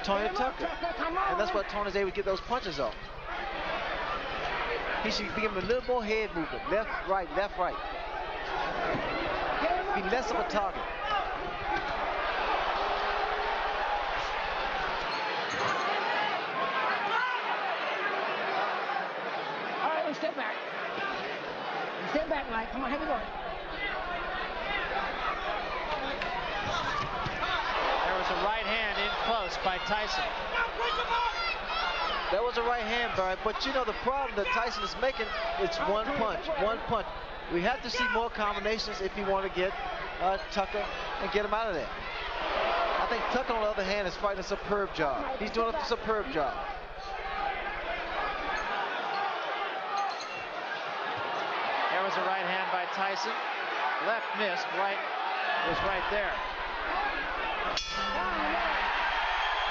Tony Tucker. And that's what Tony's able to get those punches off. He should be giving a little more head movement. Left, right, left, right. Be less of a target. All right, let's step back. Step back, Mike. Come on, here we go. There was a right hand in close by Tyson. That was a right hand, Barry, but you know the problem that Tyson is making, it's one punch, one punch. We have to see more combinations if you want to get Tucker and get him out of there. I think Tucker, on the other hand, is fighting a superb job. He's doing a superb job. There was a right hand by Tyson. Left missed, right was right there.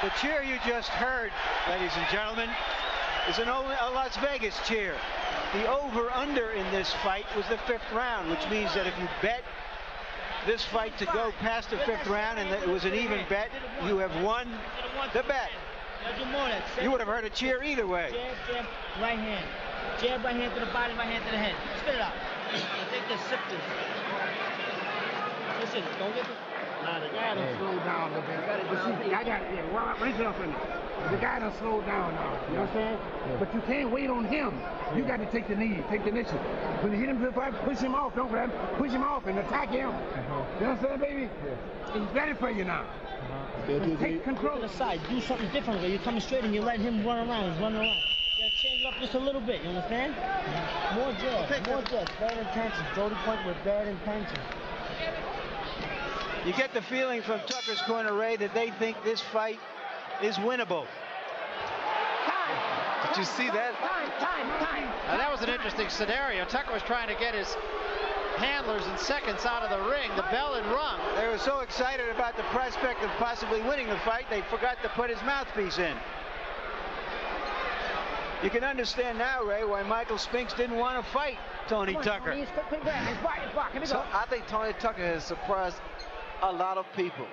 The cheer you just heard, ladies and gentlemen, is a Las Vegas cheer. The over-under in this fight was the 5th round, which means that if you bet this fight to go past the 5th round and it was an even bet, you have won the bet. You would have heard a cheer either way. Jab, jab, right hand. Jab, right hand to the body, right hand to the head. Spit it out. Take this, sip this. Listen, don't get this. Nah, the guy done slowed down a little bit. But see, I got it. Yeah, raise it up in there. The guy done slowed down now. You understand? Yeah. But you can't wait on him. Yeah. You got to take the knee, take the initiative. When you hit him to the fight, push him off. Don't grab him. Push him off and attack him. You understand, baby? Yeah. He's ready for you now. Take control. To the side. Do something different. You're coming straight and you let him run around. He's running around. You got to change it up just a little bit. You understand? More jabs. More jabs. Bad intentions. Jody Point with bad intentions. You get the feeling from Tucker's corner, Ray, that they think this fight is winnable. Did you see that? Time. Now that was an interesting scenario. Tucker was trying to get his handlers in seconds out of the ring. The bell had rung. They were so excited about the prospect of possibly winning the fight, they forgot to put his mouthpiece in. You can understand now, Ray, why Michael Spinks didn't want to fight Tony Tucker. So I think Tony Tucker has surprised a lot of people.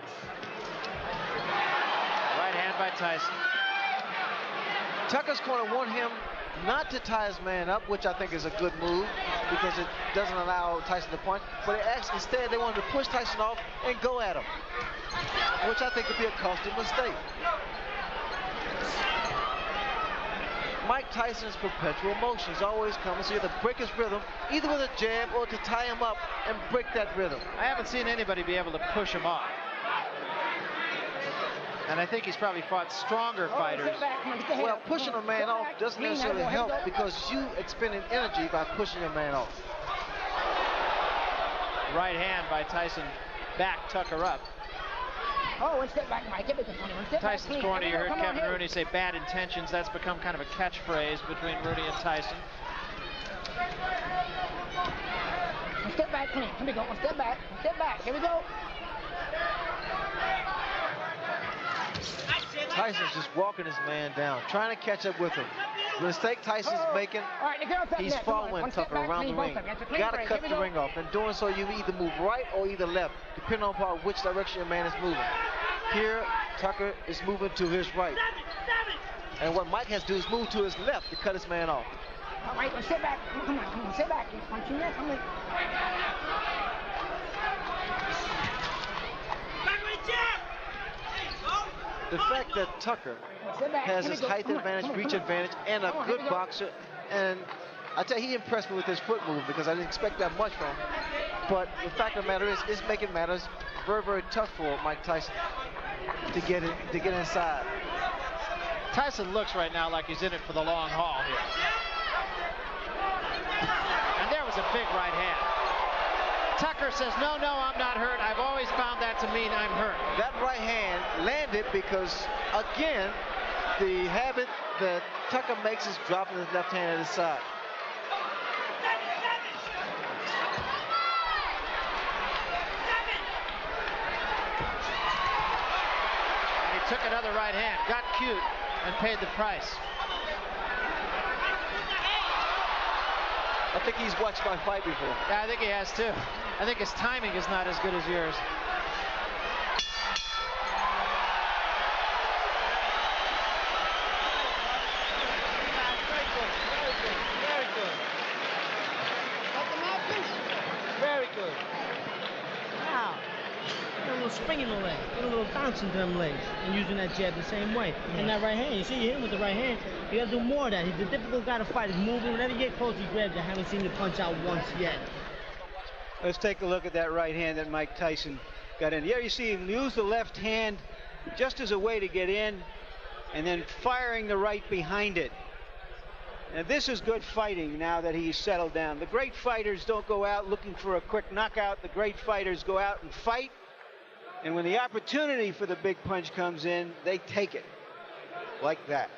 Right hand by Tyson. Tucker's going to want him not to tie his man up, which I think is a good move because it doesn't allow Tyson to punch. But instead, they wanted to push Tyson off and go at him, which I think could be a costly mistake. Mike Tyson's perpetual motion is always coming, so you have to break his rhythm, either with a jab or to tie him up and break that rhythm. I haven't seen anybody be able to push him off. And I think he's probably fought stronger fighters. Well, pushing a man off doesn't necessarily help because you expending energy by pushing a man off. Right hand by Tyson, back Tucker up. Oh, one step back, Mike. Tyson's corner, you heard Kevin Rooney say bad intentions. That's become kind of a catchphrase between Rooney and Tyson. One step back, clean. Here we go. One step back. One step back. Here we go. Tyson's just walking his man down, trying to catch up with him. The mistake Tyson's making, he's following Tucker around the ring. Got to cut the ring off. In doing so, you either move right or either left, depending upon which direction your man is moving. Here, Tucker is moving to his right. And what Mike has to do is move to his left to cut his man off. All right, well, sit back. Come on, sit back. He's punching there. Come on. The fact that Tucker has his height advantage, reach advantage, and a good boxer, and I tell you, he impressed me with his foot move because I didn't expect that much from him. But the fact of the matter is, it's making matters very, very tough for Mike Tyson to get inside. Tyson looks right now like he's in it for the long haul here. And there was a big right hand. Tucker says, no, I'm not hurt. I've always found that to mean I'm hurt. That right hand landed because, again, the habit that Tucker makes is dropping his left hand at his side. And he took another right hand, got cute, and paid the price. I think he's watched my fight before. Yeah, I think he has too. I think his timing is not as good as yours. Very good. Wow. Got a little spring in the leg, got a little bounce into them legs, and using that jab the same way. And that right hand, you see, you hit him with the right hand. You gotta do more of that. He's a difficult guy to fight. He's moving. Whenever you get close, he grabs you. I haven't seen you punch out once yet. Let's take a look at that right hand that Mike Tyson got in. Yeah, you see him use the left hand just as a way to get in, and then firing the right behind it. Now this is good fighting now that he's settled down. The great fighters don't go out looking for a quick knockout. The great fighters go out and fight, and when the opportunity for the big punch comes in, they take it like that.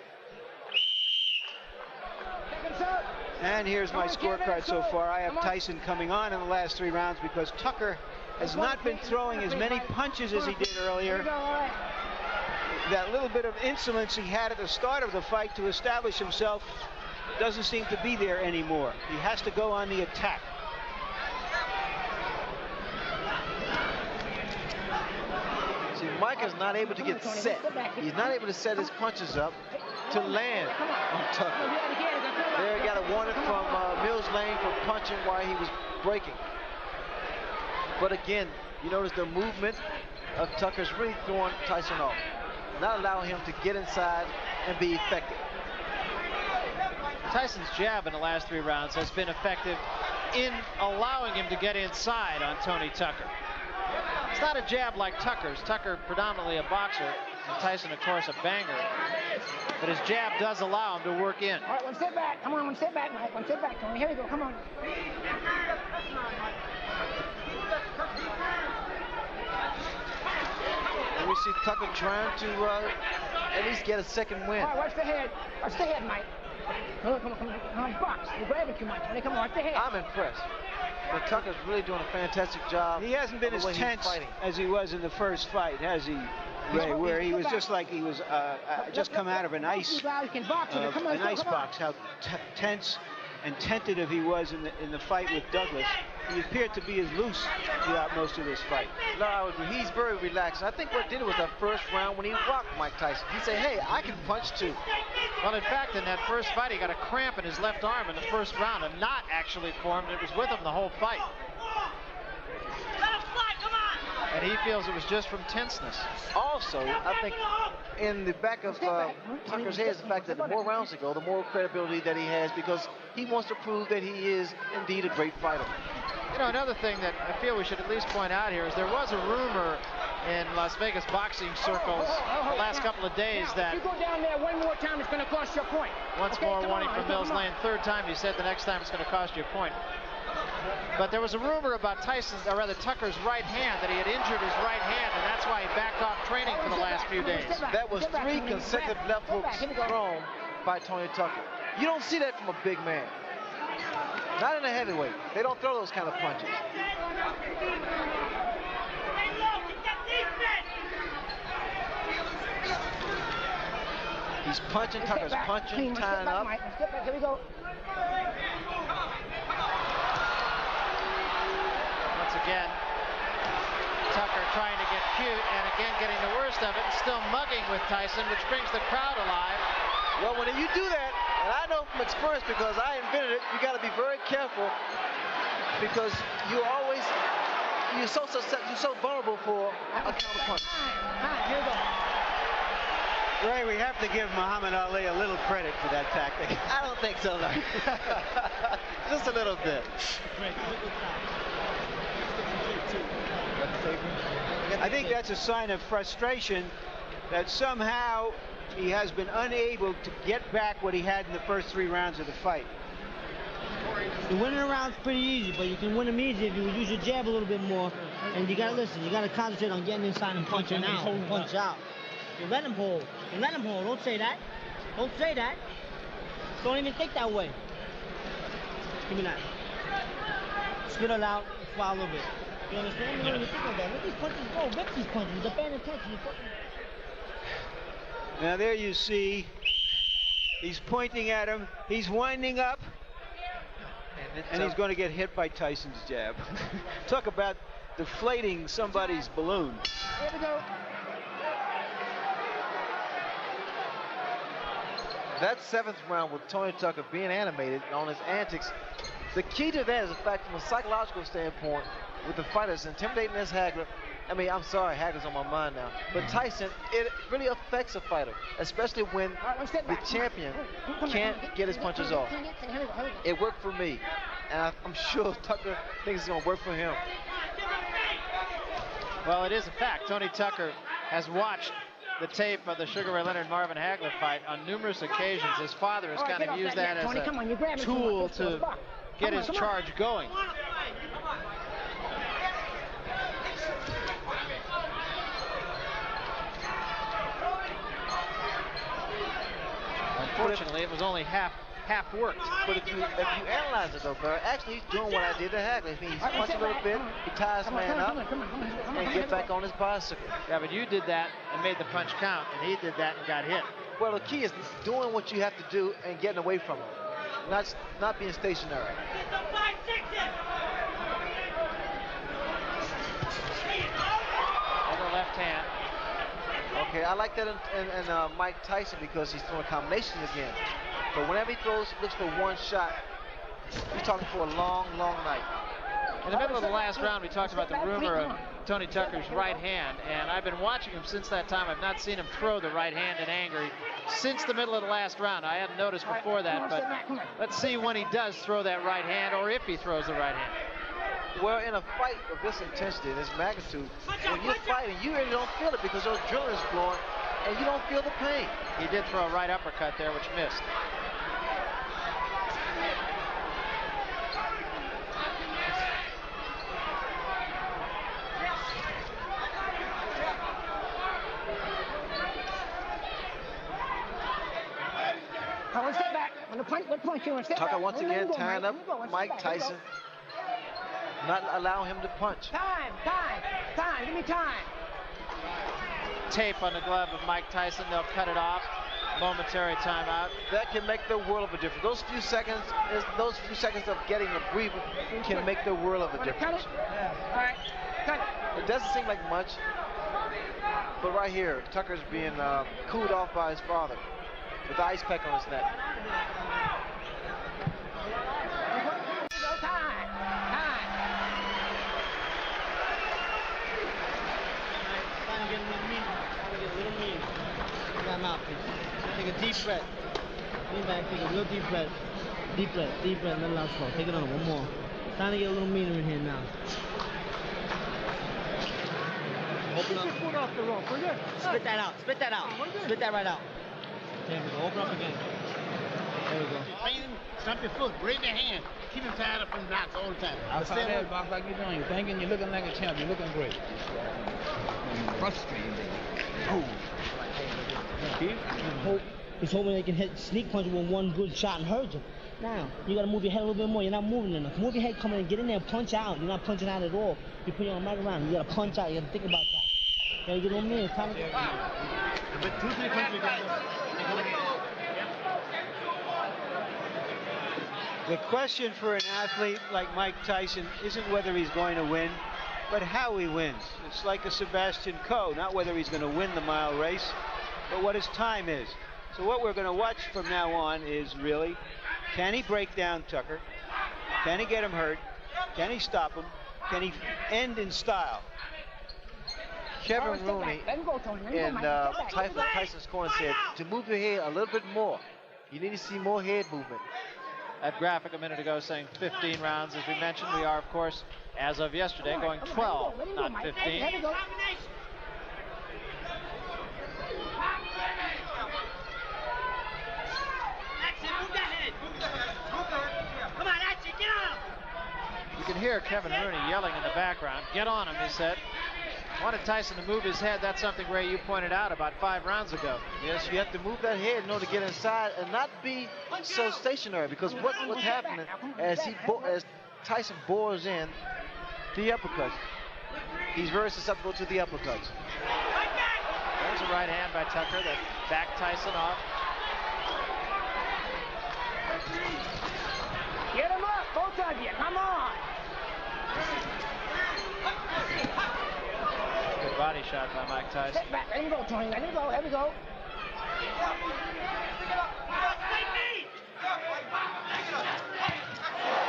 And here's my scorecard so far. I have Tyson coming on in the last 3 rounds because Tucker has not been throwing as many punches as he did earlier. That little bit of insolence he had at the start of the fight to establish himself doesn't seem to be there anymore. He has to go on the attack. See, Mike is not able to get set. He's not able to set his punches up to land on Tucker. There, he got a warning from Mills Lane for punching while he was breaking. But again, you notice the movement of Tucker's really throwing Tyson off, not allowing him to get inside and be effective. Tyson's jab in the last 3 rounds has been effective in allowing him to get inside on Tony Tucker. It's not a jab like Tucker's. Tucker predominantly a boxer, and Tyson, of course, a banger. But his jab does allow him to work in. All right, one step back. Come on, one step back, Mike. One step back, Tony. Here we go. Come on. we see Tucker trying to at least get a second win. All right, watch the head. Watch the head, Mike. Come on, box. You're grabbing too much. Come on, watch the head. I'm impressed. But Tucker's really doing a fantastic job. He hasn't been as tense as he was in the first fight, has he, Ray? Where he was just like he was just come out of an ice box. How tense and tentative he was in the fight with Douglas. He appeared to be as loose throughout most of this fight. No, I would agree. He's very relaxed. I think what did it was that first round when he rocked Mike Tyson. He said, hey, I can punch too. Well, in fact, in that first fight, he got a cramp in his left arm in the first round. A knot actually formed. It was with him the whole fight. And he feels it was just from tenseness. Also, I think in the back of Tucker's head is the fact that the more rounds they go, the more credibility that he has, because he wants to prove that he is indeed a great fighter. You know, another thing that I feel we should at least point out here is there was a rumor in Las Vegas boxing circles the last couple of days that if you go down there one more time, it's going to cost you a point. Once more warning from Mills Lane. Third time, he said the next time it's going to cost you a point. But there was a rumor about Tucker's right hand, that he had injured his right hand, and that's why he backed off training for the last few days. That was 3 consecutive left hooks thrown by Tony Tucker. You don't see that from a big man. Not in a heavyweight. They don't throw those kind of punches. He's punching, Tucker's punching, tying up. Here we go. Once again, Tucker trying to get cute and again getting the worst of it and still mugging with Tyson, which brings the crowd alive. Well, when you do that, and I know from experience because I invented it, you got to be very careful because you're so vulnerable for a counter punch. Here we go. Ray, we have to give Muhammad Ali a little credit for that tactic. I don't think so, no. Just a little bit. I think that's a sign of frustration that somehow he has been unable to get back what he had in the first 3 rounds of the fight. The winning round's pretty easy, but you can win them easy if you use your jab a little bit more. And you gotta listen, you gotta concentrate on getting inside and punching out. Punch out. You let him hold. You let him hold. Don't say that. Don't say that. Don't even think that way. Give me that. Spit it out, follow it. You understand? You don't even think of that. Let these punches go. Rip these punches. The band attention. Now there you see, he's pointing at him. He's winding up. And he's going to get hit by Tyson's jab. Talk about deflating somebody's balloon. Here we go. That 7th round with Tony Tucker being animated on his antics, the key to that is the fact from a psychological standpoint, with the fighters intimidating this Hagler. I mean, I'm sorry, Hagler's on my mind now. But Tyson, it really affects a fighter, especially when the champion can't get his punches off. It worked for me, and I'm sure Tucker thinks it's going to work for him. Well, it is a fact. Tony Tucker has watched the tape of the Sugar Ray Leonard-Marvin Hagler fight on numerous occasions. His father has kind of used that as a tool to get his charge going. Unfortunately, it was only half worked. But if you analyze it though, Barry, actually he's doing what I did to Hagler. He's punching a little bit, he ties the man up, and get back on his bicycle. Yeah, but you did that and made the punch count, and he did that and got hit. Well, the key is doing what you have to do and getting away from him, not being stationary. Over left hand. Okay, I like that in Mike Tyson because he's throwing combinations again. But whenever he looks for one shot, he's talking for a long, long night. In the middle of the last round, we talked about the rumor of Tony Tucker's right hand, and I've been watching him since that time. I've not seen him throw the right hand in anger since the middle of the last round. I hadn't noticed before that, but let's see when he does throw that right hand, or if he throws the right hand. Well, in a fight of this intensity, this magnitude, when you're fighting, you really don't feel it because your adrenaline is flowing, and you don't feel the pain. He did throw a right uppercut there, which missed. Come on, step back. When the punch, you want to step Tucker back. once again tying up Mike Tyson. Not allowing him to punch. Time. Give me time. Tape on the glove of Mike Tyson. They'll cut it off. Momentary timeout. That can make the world of a difference. Those few seconds of getting a breather can make the world of a difference. All right, cut it. It doesn't seem like much, but right here, Tucker's being cooled off by his father with the ice pack on his neck. Time out, please. Take a deep breath. Lean back, take a real deep breath. Deep breath, let it out slow. Take it on, one more. Time to get a little meaner in here now. Open up. Foot off the rope. We're good. Spit that out. Spit that right out. There we go. Open up again. There we go. Stump your foot. Raise your hand. Keep him tied up in knots all the time. Outside that box like you're doing, you're thinking you're looking like a champ. You're looking great. Frustrating. Oh. He's hoping they can hit sneak punch with one good shot and hurt you. Now, you got to move your head a little bit more. You're not moving enough. Move your head, come in and get in there and punch out. You're not punching out at all. You put your arm right around. You got to punch out. You got to think about that. You got to get on there. It's time to get out. But 2-3 punches together. The question for an athlete like Mike Tyson isn't whether he's going to win, but how he wins. It's like a Sebastian Coe, not whether he's going to win the mile race, but what his time is. So what we're going to watch from now on is really, can he break down Tucker? Can he get him hurt? Can he stop him? Can he end in style? Kevin Rooney in Tyson's corner said to move your head a little bit more. You need to see more head movement. That graphic a minute ago saying 15 rounds, as we mentioned. We are, of course, as of yesterday, going 12, not 15. You can hear Kevin Rooney yelling in the background. Get on him, he said. Wanted Tyson to move his head. That's something, Ray, you pointed out about 5 rounds ago. Yes, you have to move that head in order to get inside and not be so stationary, because what's happening as Tyson bores in the uppercuts, he's very susceptible to the uppercuts. There's a right hand by Tucker that backed Tyson off. Get him up, both of you. Come on. Good body shot by Mike Tyson. Step back. Let him go, Tony. Let him go. Here we go.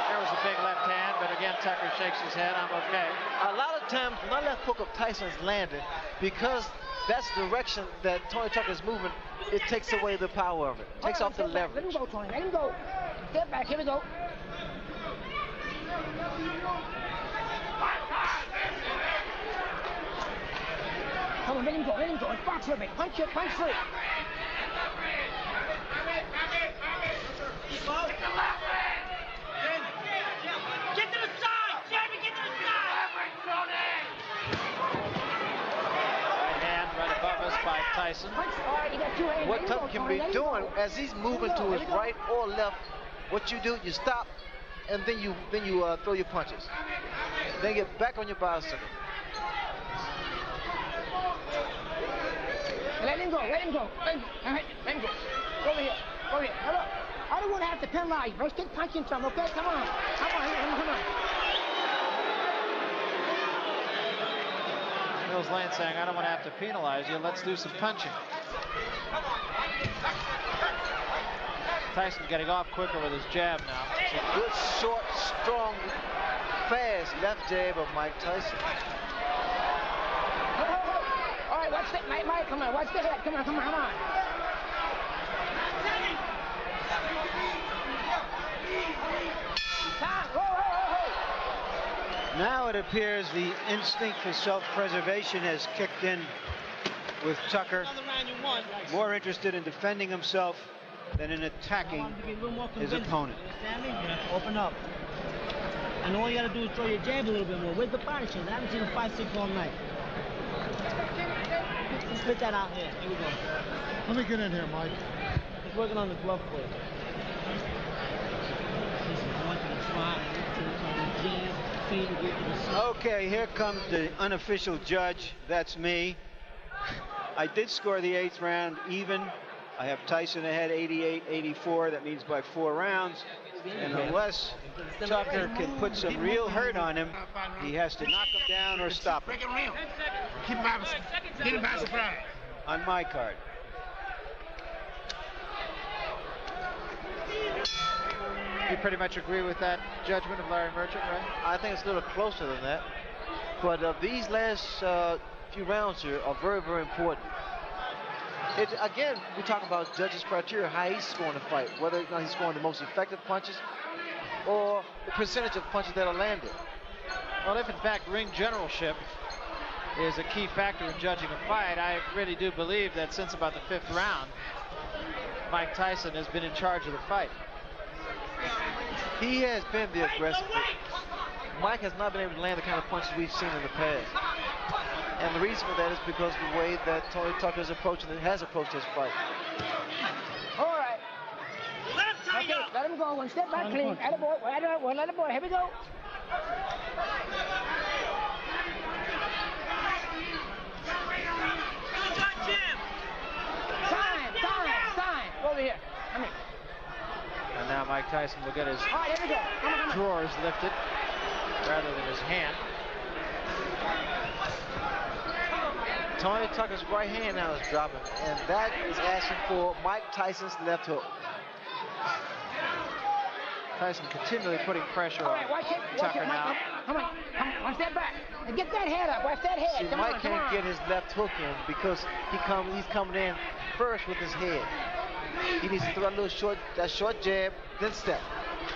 There was a big left hand, but again, Tucker shakes his head. I'm okay. A lot of times, when that left hook of Tyson's landing, because that's the direction that Tony Tucker's moving, it takes away the power of it. Takes off the leverage. Let him go, Tony. Let him go. Step back. Here we go. Come on, let him go. Let him go. It's box with me. Punch it. Punch free. Get to the side! Jeremy, get to the side! Right hand right above us by Tyson. What Tucker can be doing as he's moving to his right or left, what you do, you stop, and then you throw your punches. Then get back on your bicycle. Let him go. Let him go. Let him go. Go over here. Go over here. Now look, I don't want to have to penalize. Let's keep punching some, okay? Come on. Come on. Come on. Mills Lane saying, I don't want to have to penalize you. Let's do some punching. Tyson getting off quicker with his jab now. It's a good, short, strong, fast left jab of Mike Tyson. All right, watch that. Mike, come on. Watch the head. Come on. Now it appears the instinct for self-preservation has kicked in with Tucker. More interested in defending himself than in attacking his opponent. Open up. And all you got to do is throw your jab a little bit more. Where's the body change? I haven't seen a 5-6 all night. Spit that out here. Here we go. Let me get in here, Mike. He's working on the glove play. Okay, here comes the unofficial judge. That's me. I did score the 8th round even. I have Tyson ahead 88-84. That means by 4 rounds. And unless Tucker can put some real hurt on him, he has to knock him down or stop him. Keep him by surprise. On my card. You pretty much agree with that judgment of Larry Merchant, right? I think it's a little closer than that. But these last few rounds here are very, very important. Again, we talk about judges' criteria, how he's scoring the fight, whether or not he's scoring the most effective punches or the percentage of punches that are landed. Well, if in fact ring generalship is a key factor in judging a fight, I really do believe that since about the 5th round, Mike Tyson has been in charge of the fight. He has been the aggressor. Mike has not been able to land the kind of punches we've seen in the past. And the reason for that is because of the way that Tony Tucker is approaching and has approached his fight. All right. Okay, let him go. One step back, clean. Attaboy. One attaboy. Here we go. Time. Over here. Come here. And now Mike Tyson will get his All right, here we go. Come on. drawers lifted rather than his hand. Tony Tucker's right hand now is dropping, and that is asking for Mike Tyson's left hook. Tyson continually putting pressure on Tucker now. Come on. One step back. And get that head up. Watch that head. See, Mike can't get his left hook in because he's coming in first with his head. He needs to throw a little short jab, then step.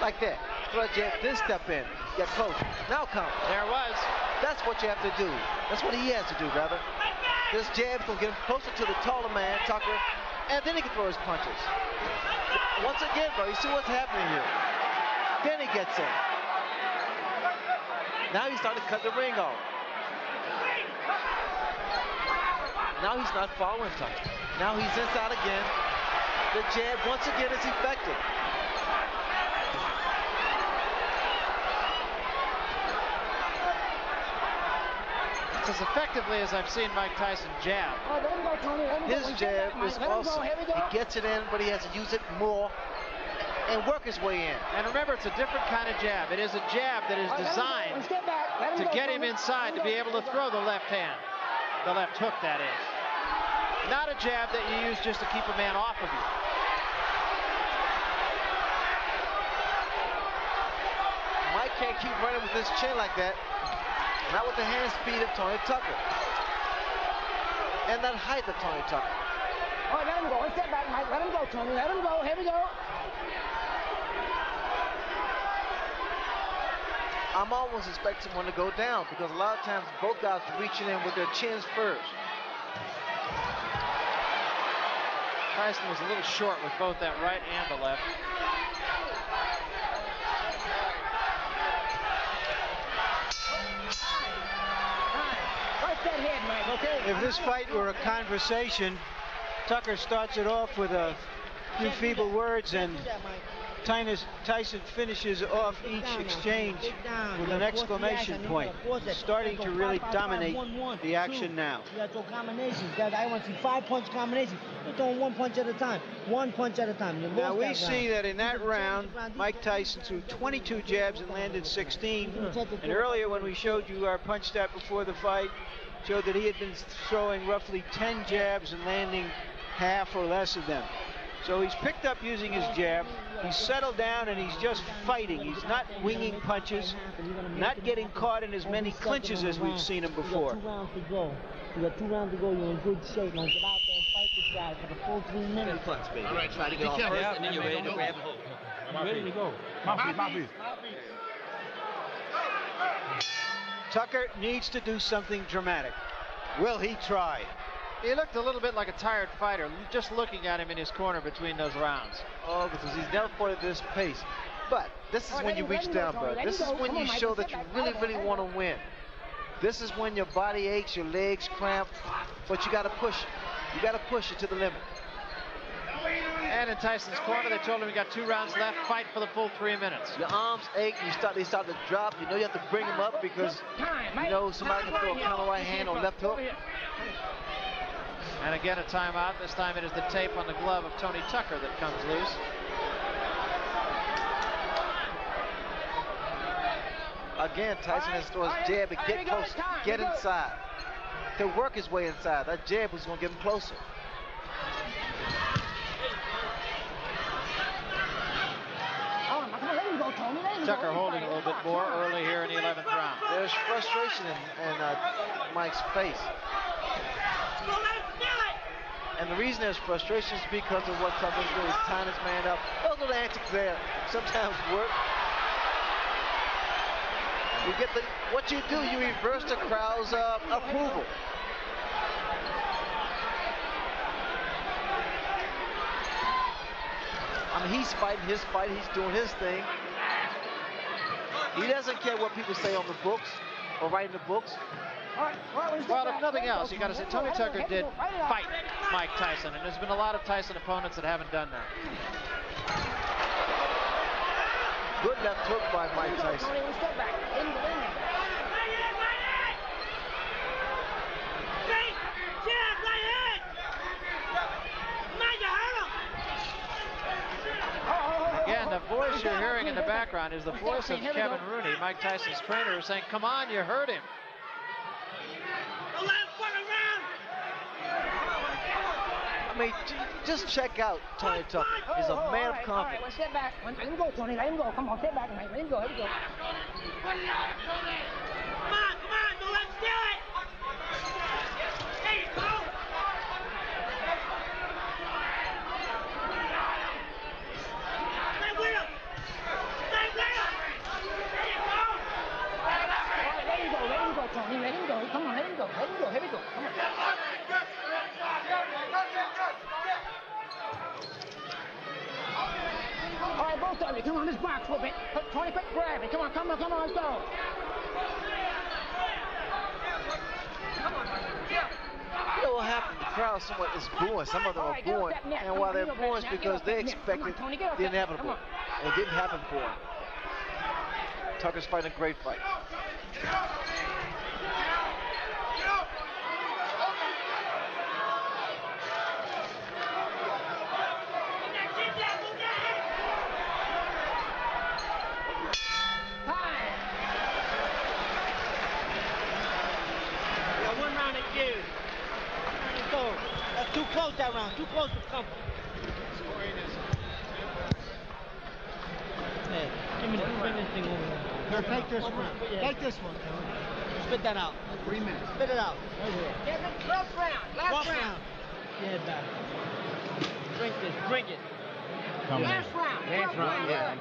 Like that. Throw a jab, then step in. Get close. Now come. There it was. That's what you have to do. That's what he has to do, brother. This jab's gonna get him closer to the taller man, Tucker, and then he can throw his punches. Once again, bro, you see what's happening here. Then he gets in. Now he's starting to cut the ring off. Now he's not following Tucker. Now he's inside again. The jab once again is effective. It's as effectively as I've seen Mike Tyson jab. His jab is awesome. He gets it in, but he has to use it more and work his way in. And remember, it's a different kind of jab. It is a jab that is designed to get him inside to be able to throw the left hand. The left hook, that is. Not a jab that you use just to keep a man off of you. Mike can't keep running with his chin like that. Not with the hand speed of Tony Tucker. And that height of Tony Tucker. All right, let him go. One step back, Mike. Let him go, Tony. Let him go. Here we go. I'm almost expecting one to go down because a lot of times both guys are reaching in with their chins first. Tyson was a little short with both that right and the left. That head, Mike, okay? If this fight were a conversation, Tucker starts it off with a few feeble words, and Tyson finishes off each exchange with an exclamation point, starting to really dominate the action now. You got to throw combinations. I want to see 5-punch combinations. You're throwing 1 punch at a time. 1 punch at a time. Now we see that in that round, Mike Tyson threw 22 jabs and landed 16. And earlier when we showed you our punch stat before the fight, showed that he had been throwing roughly 10 jabs and landing half or less of them. So he's picked up using his jab. He's settled down and he's just fighting. He's not winging punches, not getting caught in as many clinches as we've seen him before. You got 2 rounds to go. You got 2 rounds to go. You're in good shape. Now get out there and fight this guy for the full 3 minutes. Punch, baby. All right, try to get off first, and then you're ready to grab hold. I'm ready to go. Mouthpiece. Tucker needs to do something dramatic. Will he try? He looked a little bit like a tired fighter, just looking at him in his corner between those rounds. Oh, because he's never fought at this pace. But this is when you reach down, bro. This is when you show that you really, really want to win. This is when your body aches, your legs cramp, but you got to push it. You got to push it to the limit. stand in Tyson's corner. They told him he got 2 rounds left. Fight for the full 3 minutes. Your arms ache. They start to drop. You know you have to bring them up because you know somebody can throw a counter right hand or left hook. And again, a timeout. This time it is the tape on the glove of Tony Tucker that comes loose. Again, Tyson has to throw his jab and get close, get inside. To work his way inside. That jab was going to get him closer. Tucker holding a little bit more early here in the 11th round. There's frustration in Mike's face. And the reason there's frustration is because of what Tucker's doing. He's tying his man up. Those little antics there sometimes work. You get what you do, you reverse the crowd's approval. I mean, he's fighting his fight, he's doing his thing. He doesn't care what people say on the books or write in the books. Well, if nothing else, you got to say Tony Tucker did fight Mike Tyson, and there's been a lot of Tyson opponents that haven't done that. Good left hook by Mike Tyson. Again, the voice you're hearing in the background is the voice of Kevin Rooney, Mike Tyson's trainer, who's saying, come on, you hurt him. I mean, just check out Tony Tucker. He's a man of confidence. All right, step back. Let him go, Tony. Let him go. Come on, step back. Let him go. Here we go. Come on. Don't let him steal it. There you go. Stay with him. Stay with him. There you go. All right, let him go, Tony. Let him go. Come on, let him go. Here we go. Come on. All right, both of you, come on, this box, whoop it. Tony, quick, grab it. Come on, let's go. You know what happened? The crowd somewhat is booing. Some of them are booing. And while they're booing, it's because they expected the inevitable. And it didn't happen for them. Tucker's fighting a great fight. Too close that round. Too close for comfort. Hey, bring this thing over here. Take this one. Take this one. Spit that out. 3 minutes. Spit it out. Last round. Yeah, back. Drink it. Last round. Yeah.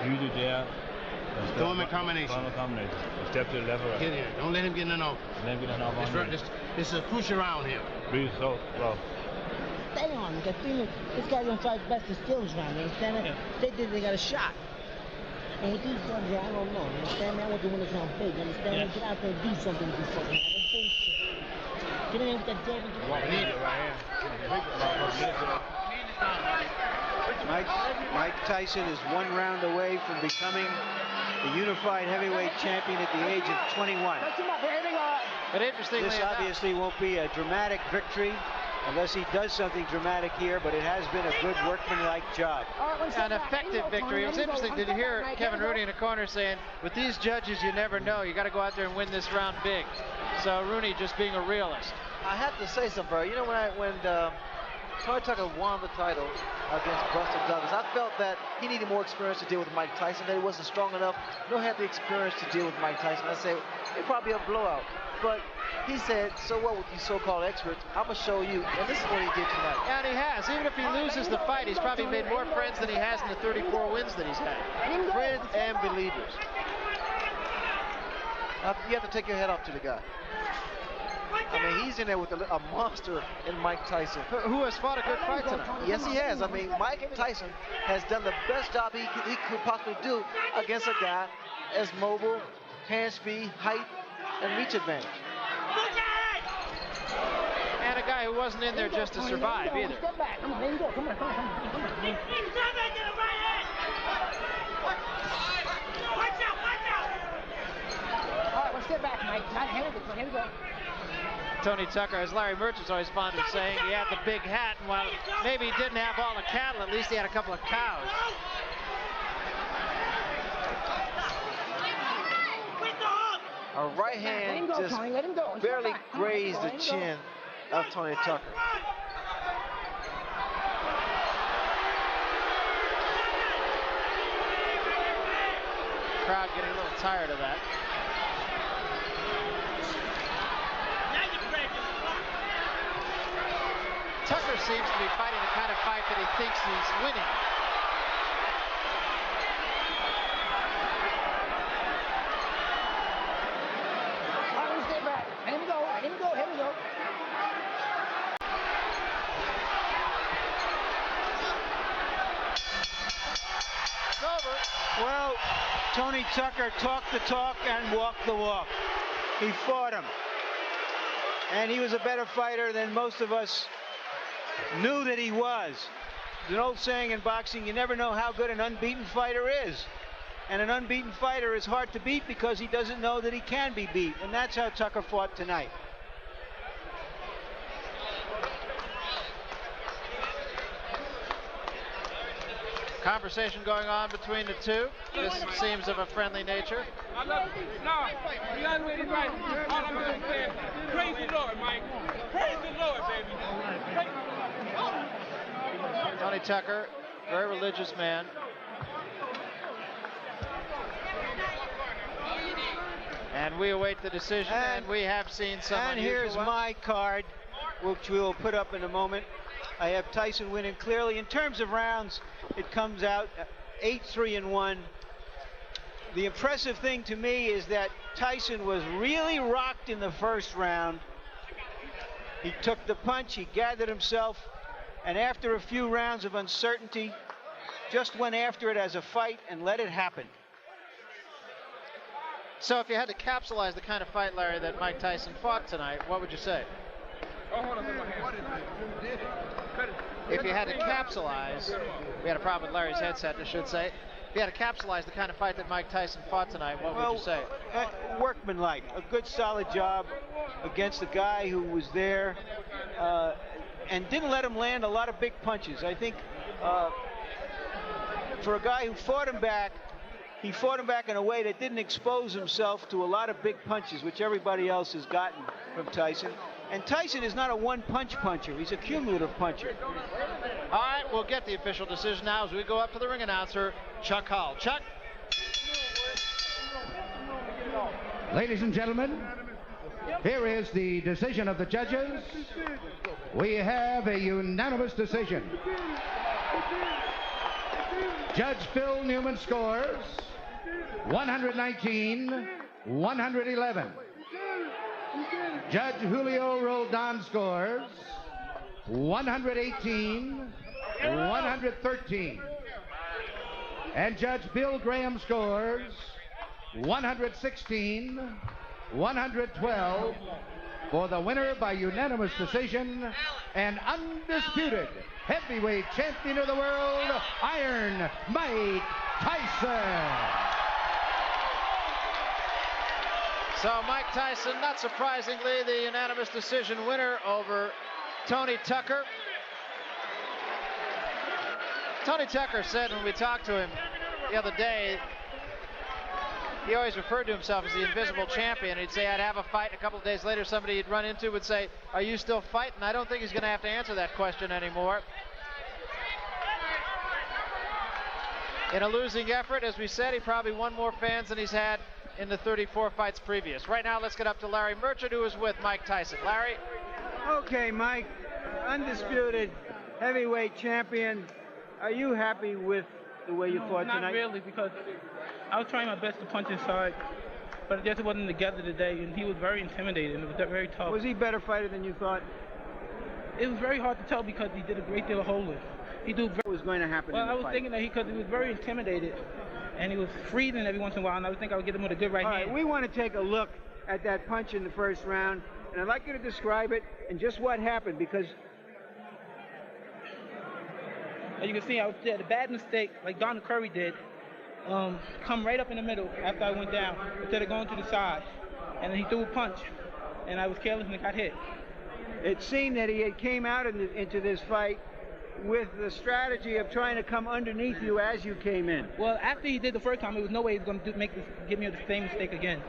Use your jab. Throw him in combination. Step to the left or right. Get in. Don't let him get in an off. Let him get an off on you. This is a crucial round here. Breathe so slow. Stay on. This guy's gonna try his best to steal this round. You understand? Yeah. They did. They got a shot. And with these ones, I don't know. You understand? I want to win this round big. You understand? Yeah. Get out there and do something with this fucking round. Don't bullshit. Get in there with that jab and get We need it right here. Mike Tyson is 1 round away from becoming the unified heavyweight champion at the age of 21. But interestingly, this obviously won't be a dramatic victory unless he does something dramatic here, but it has been a good workmanlike job. An effective victory. It was interesting to hear Kevin Rooney in the corner saying, with these judges, you never know. You got to go out there and win this round big. So Rooney just being a realist. I have to say something, Barry. You know, when Tony Tucker won the title against Buster Douglas, I felt that he needed more experience to deal with Mike Tyson, that he wasn't strong enough, nor had the experience to deal with Mike Tyson. I say, it'd probably be a blowout. But he said, so what with these so-called experts? I'm going to show you. And this is what he did tonight. And he has. Even if he loses the fight, he's probably made more friends than he has in the 34 wins that he's had. Friends and believers. You have to take your head off to the guy. I mean, he's in there with a monster in Mike Tyson. Who has fought a good fight tonight. Yes, he has. I mean, Mike Tyson has done the best job he could possibly do against a guy as mobile, hand speed, height, and reach advantage. And a guy who wasn't in there just to survive either. Step back. Come on, let him go. Come on. Come on. All right, well, step back, Mike. Here we go. Tony Tucker, as Larry Merchant's always fond of saying, he had the big hat, and while maybe he didn't have all the cattle, at least he had a couple of cows. A right hand just barely grazed the chin of Tony Tucker. Crowd getting a little tired of that. Tucker seems to be fighting the kind of fight that he thinks he's winning. Here we go. It's over. Well, Tony Tucker talked the talk and walked the walk. He fought him. And he was a better fighter than most of us knew that he was. There's an old saying in boxing, you never know how good an unbeaten fighter is. And an unbeaten fighter is hard to beat because he doesn't know that he can be beat. And that's how Tucker fought tonight. Conversation going on between the two. This seems of a friendly nature. I love you. No, the other way is right. All I'm going to say is, praise the Lord, Mike. Praise the Lord, baby. Tony Tucker, very religious man. And we await the decision, and we have seen some And here's my card, which we will put up in a moment. I have Tyson winning clearly. In terms of rounds, it comes out 8-3-1. The impressive thing to me is that Tyson was really rocked in the first round. He took the punch, he gathered himself, and after a few rounds of uncertainty, just went after it as a fight and let it happen. So if you had to capsulize the kind of fight, Larry, that Mike Tyson fought tonight, what would you say? Oh, hold on, If you had to capsulize, we had a problem with Larry's headset, I should say. If you had to capsulize the kind of fight that Mike Tyson fought tonight, what would you say? Workmanlike, a good solid job against a guy who was there and didn't let him land a lot of big punches. I think for a guy who fought him back, he fought him back in a way that didn't expose himself to a lot of big punches, which everybody else has gotten from Tyson. And Tyson is not a one-punch puncher. He's a cumulative puncher. All right, we'll get the official decision now as we go up to the ring announcer, Chuck Hall. Chuck? Ladies and gentlemen, here is the decision of the judges. We have a unanimous decision. Judge Phil Newman scores 119-111. Judge Julio Roldan scores 118-113. And Judge Bill Graham scores 116-112 for the winner by unanimous decision and undisputed heavyweight champion of the world, Iron Mike Tyson. So Mike Tyson, not surprisingly, the unanimous decision winner over Tony Tucker. Tony Tucker said when we talked to him the other day, he always referred to himself as the invisible champion. He'd say, I'd have a fight. A couple of days later, somebody he'd run into would say, are you still fighting? I don't think he's going to have to answer that question anymore. In a losing effort, as we said, he probably won more fans than he's had in the 34 fights previous. Right now, let's get up to Larry Merchant, who is with Mike Tyson. Larry? Okay, Mike, undisputed heavyweight champion. Are you happy with the way you fought tonight? Not really, because I was trying my best to punch inside, but it just wasn't together today, and he was very intimidating. It was very tough. Was he a better fighter than you thought? It was very hard to tell because he did a great deal of holding. What was going to happen in the Well, I was fight? thinking that because he was very intimidated, and he was freezing every once in a while, and I would think I would get him with a good right hand. We want to take a look at that punch in the first round And I'd like you to describe it and just what happened, because as you can see, I did a bad mistake, like Don Curry did. Come right up in the middle after I went down, instead of going to the side. And then he threw a punch, and I was careless and got hit. It seemed that he had came out into this fight with the strategy of trying to come underneath you as you came in. Well, after he did the first time, there was no way he was going to give me the same mistake again.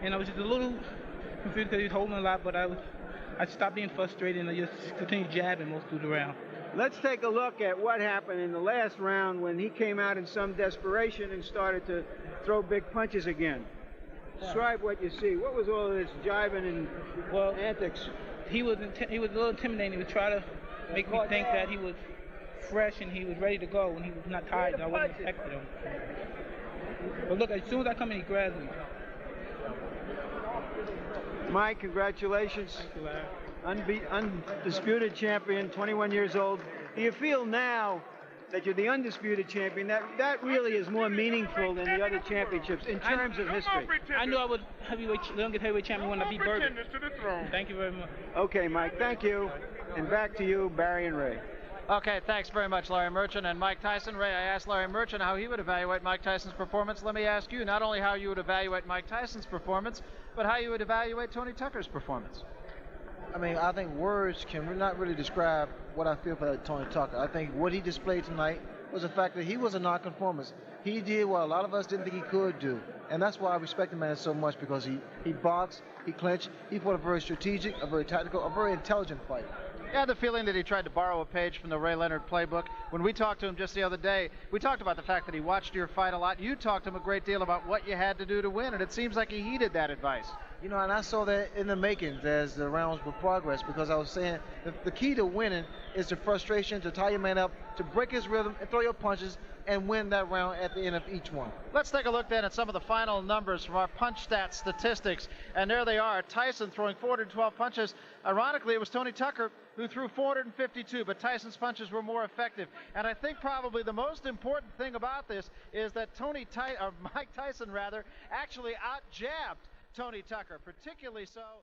And I was just a little confused because he was holding a lot, but I stopped being frustrated and I just continued jabbing most through the round. Let's take a look at what happened in the last round when he came out in some desperation and started to throw big punches again. Describe what you see. What was all this jiving and antics? He was a little intimidating. He would try to make me think that he was fresh and he was ready to go when he was not tired. I wasn't expecting him. But look, as soon as I come in, he grabs me. Mike, congratulations. Thank you, Larry. Undisputed champion, 21 years old. Do you feel now that you're the undisputed champion, that really is more meaningful than the other championships in terms of history? I knew I was youngest heavyweight champion when I beat Berger. Thank you very much. Okay, Mike, thank you. And back to you, Barry and Ray. Okay, thanks very much, Larry Merchant and Mike Tyson. Ray, I asked Larry Merchant how he would evaluate Mike Tyson's performance. Let me ask you not only how you would evaluate Mike Tyson's performance, but how you would evaluate Tony Tucker's performance. I mean, I think words can not really describe what I feel for Tony Tucker. I think what he displayed tonight was the fact that he was a nonconformist. He did what a lot of us didn't think he could do. And that's why I respect the man so much, because he boxed, he clinched, he fought a very strategic, a very tactical, a very intelligent fight. I had the feeling that he tried to borrow a page from the Ray Leonard playbook. When we talked to him just the other day, we talked about the fact that he watched your fight a lot. You talked to him a great deal about what you had to do to win, and it seems like he heeded that advice. You know, and I saw that in the makings as the rounds would progress, because I was saying the key to winning is the frustration, to tie your man up, to break his rhythm and throw your punches and win that round at the end of each one. Let's take a look then at some of the final numbers from our punch stats statistics. And there they are. Tyson throwing 412 punches. Ironically, it was Tony Tucker who threw 452, but Tyson's punches were more effective. And I think probably the most important thing about this is that Mike Tyson actually out-jabbed Tony Tucker, particularly so.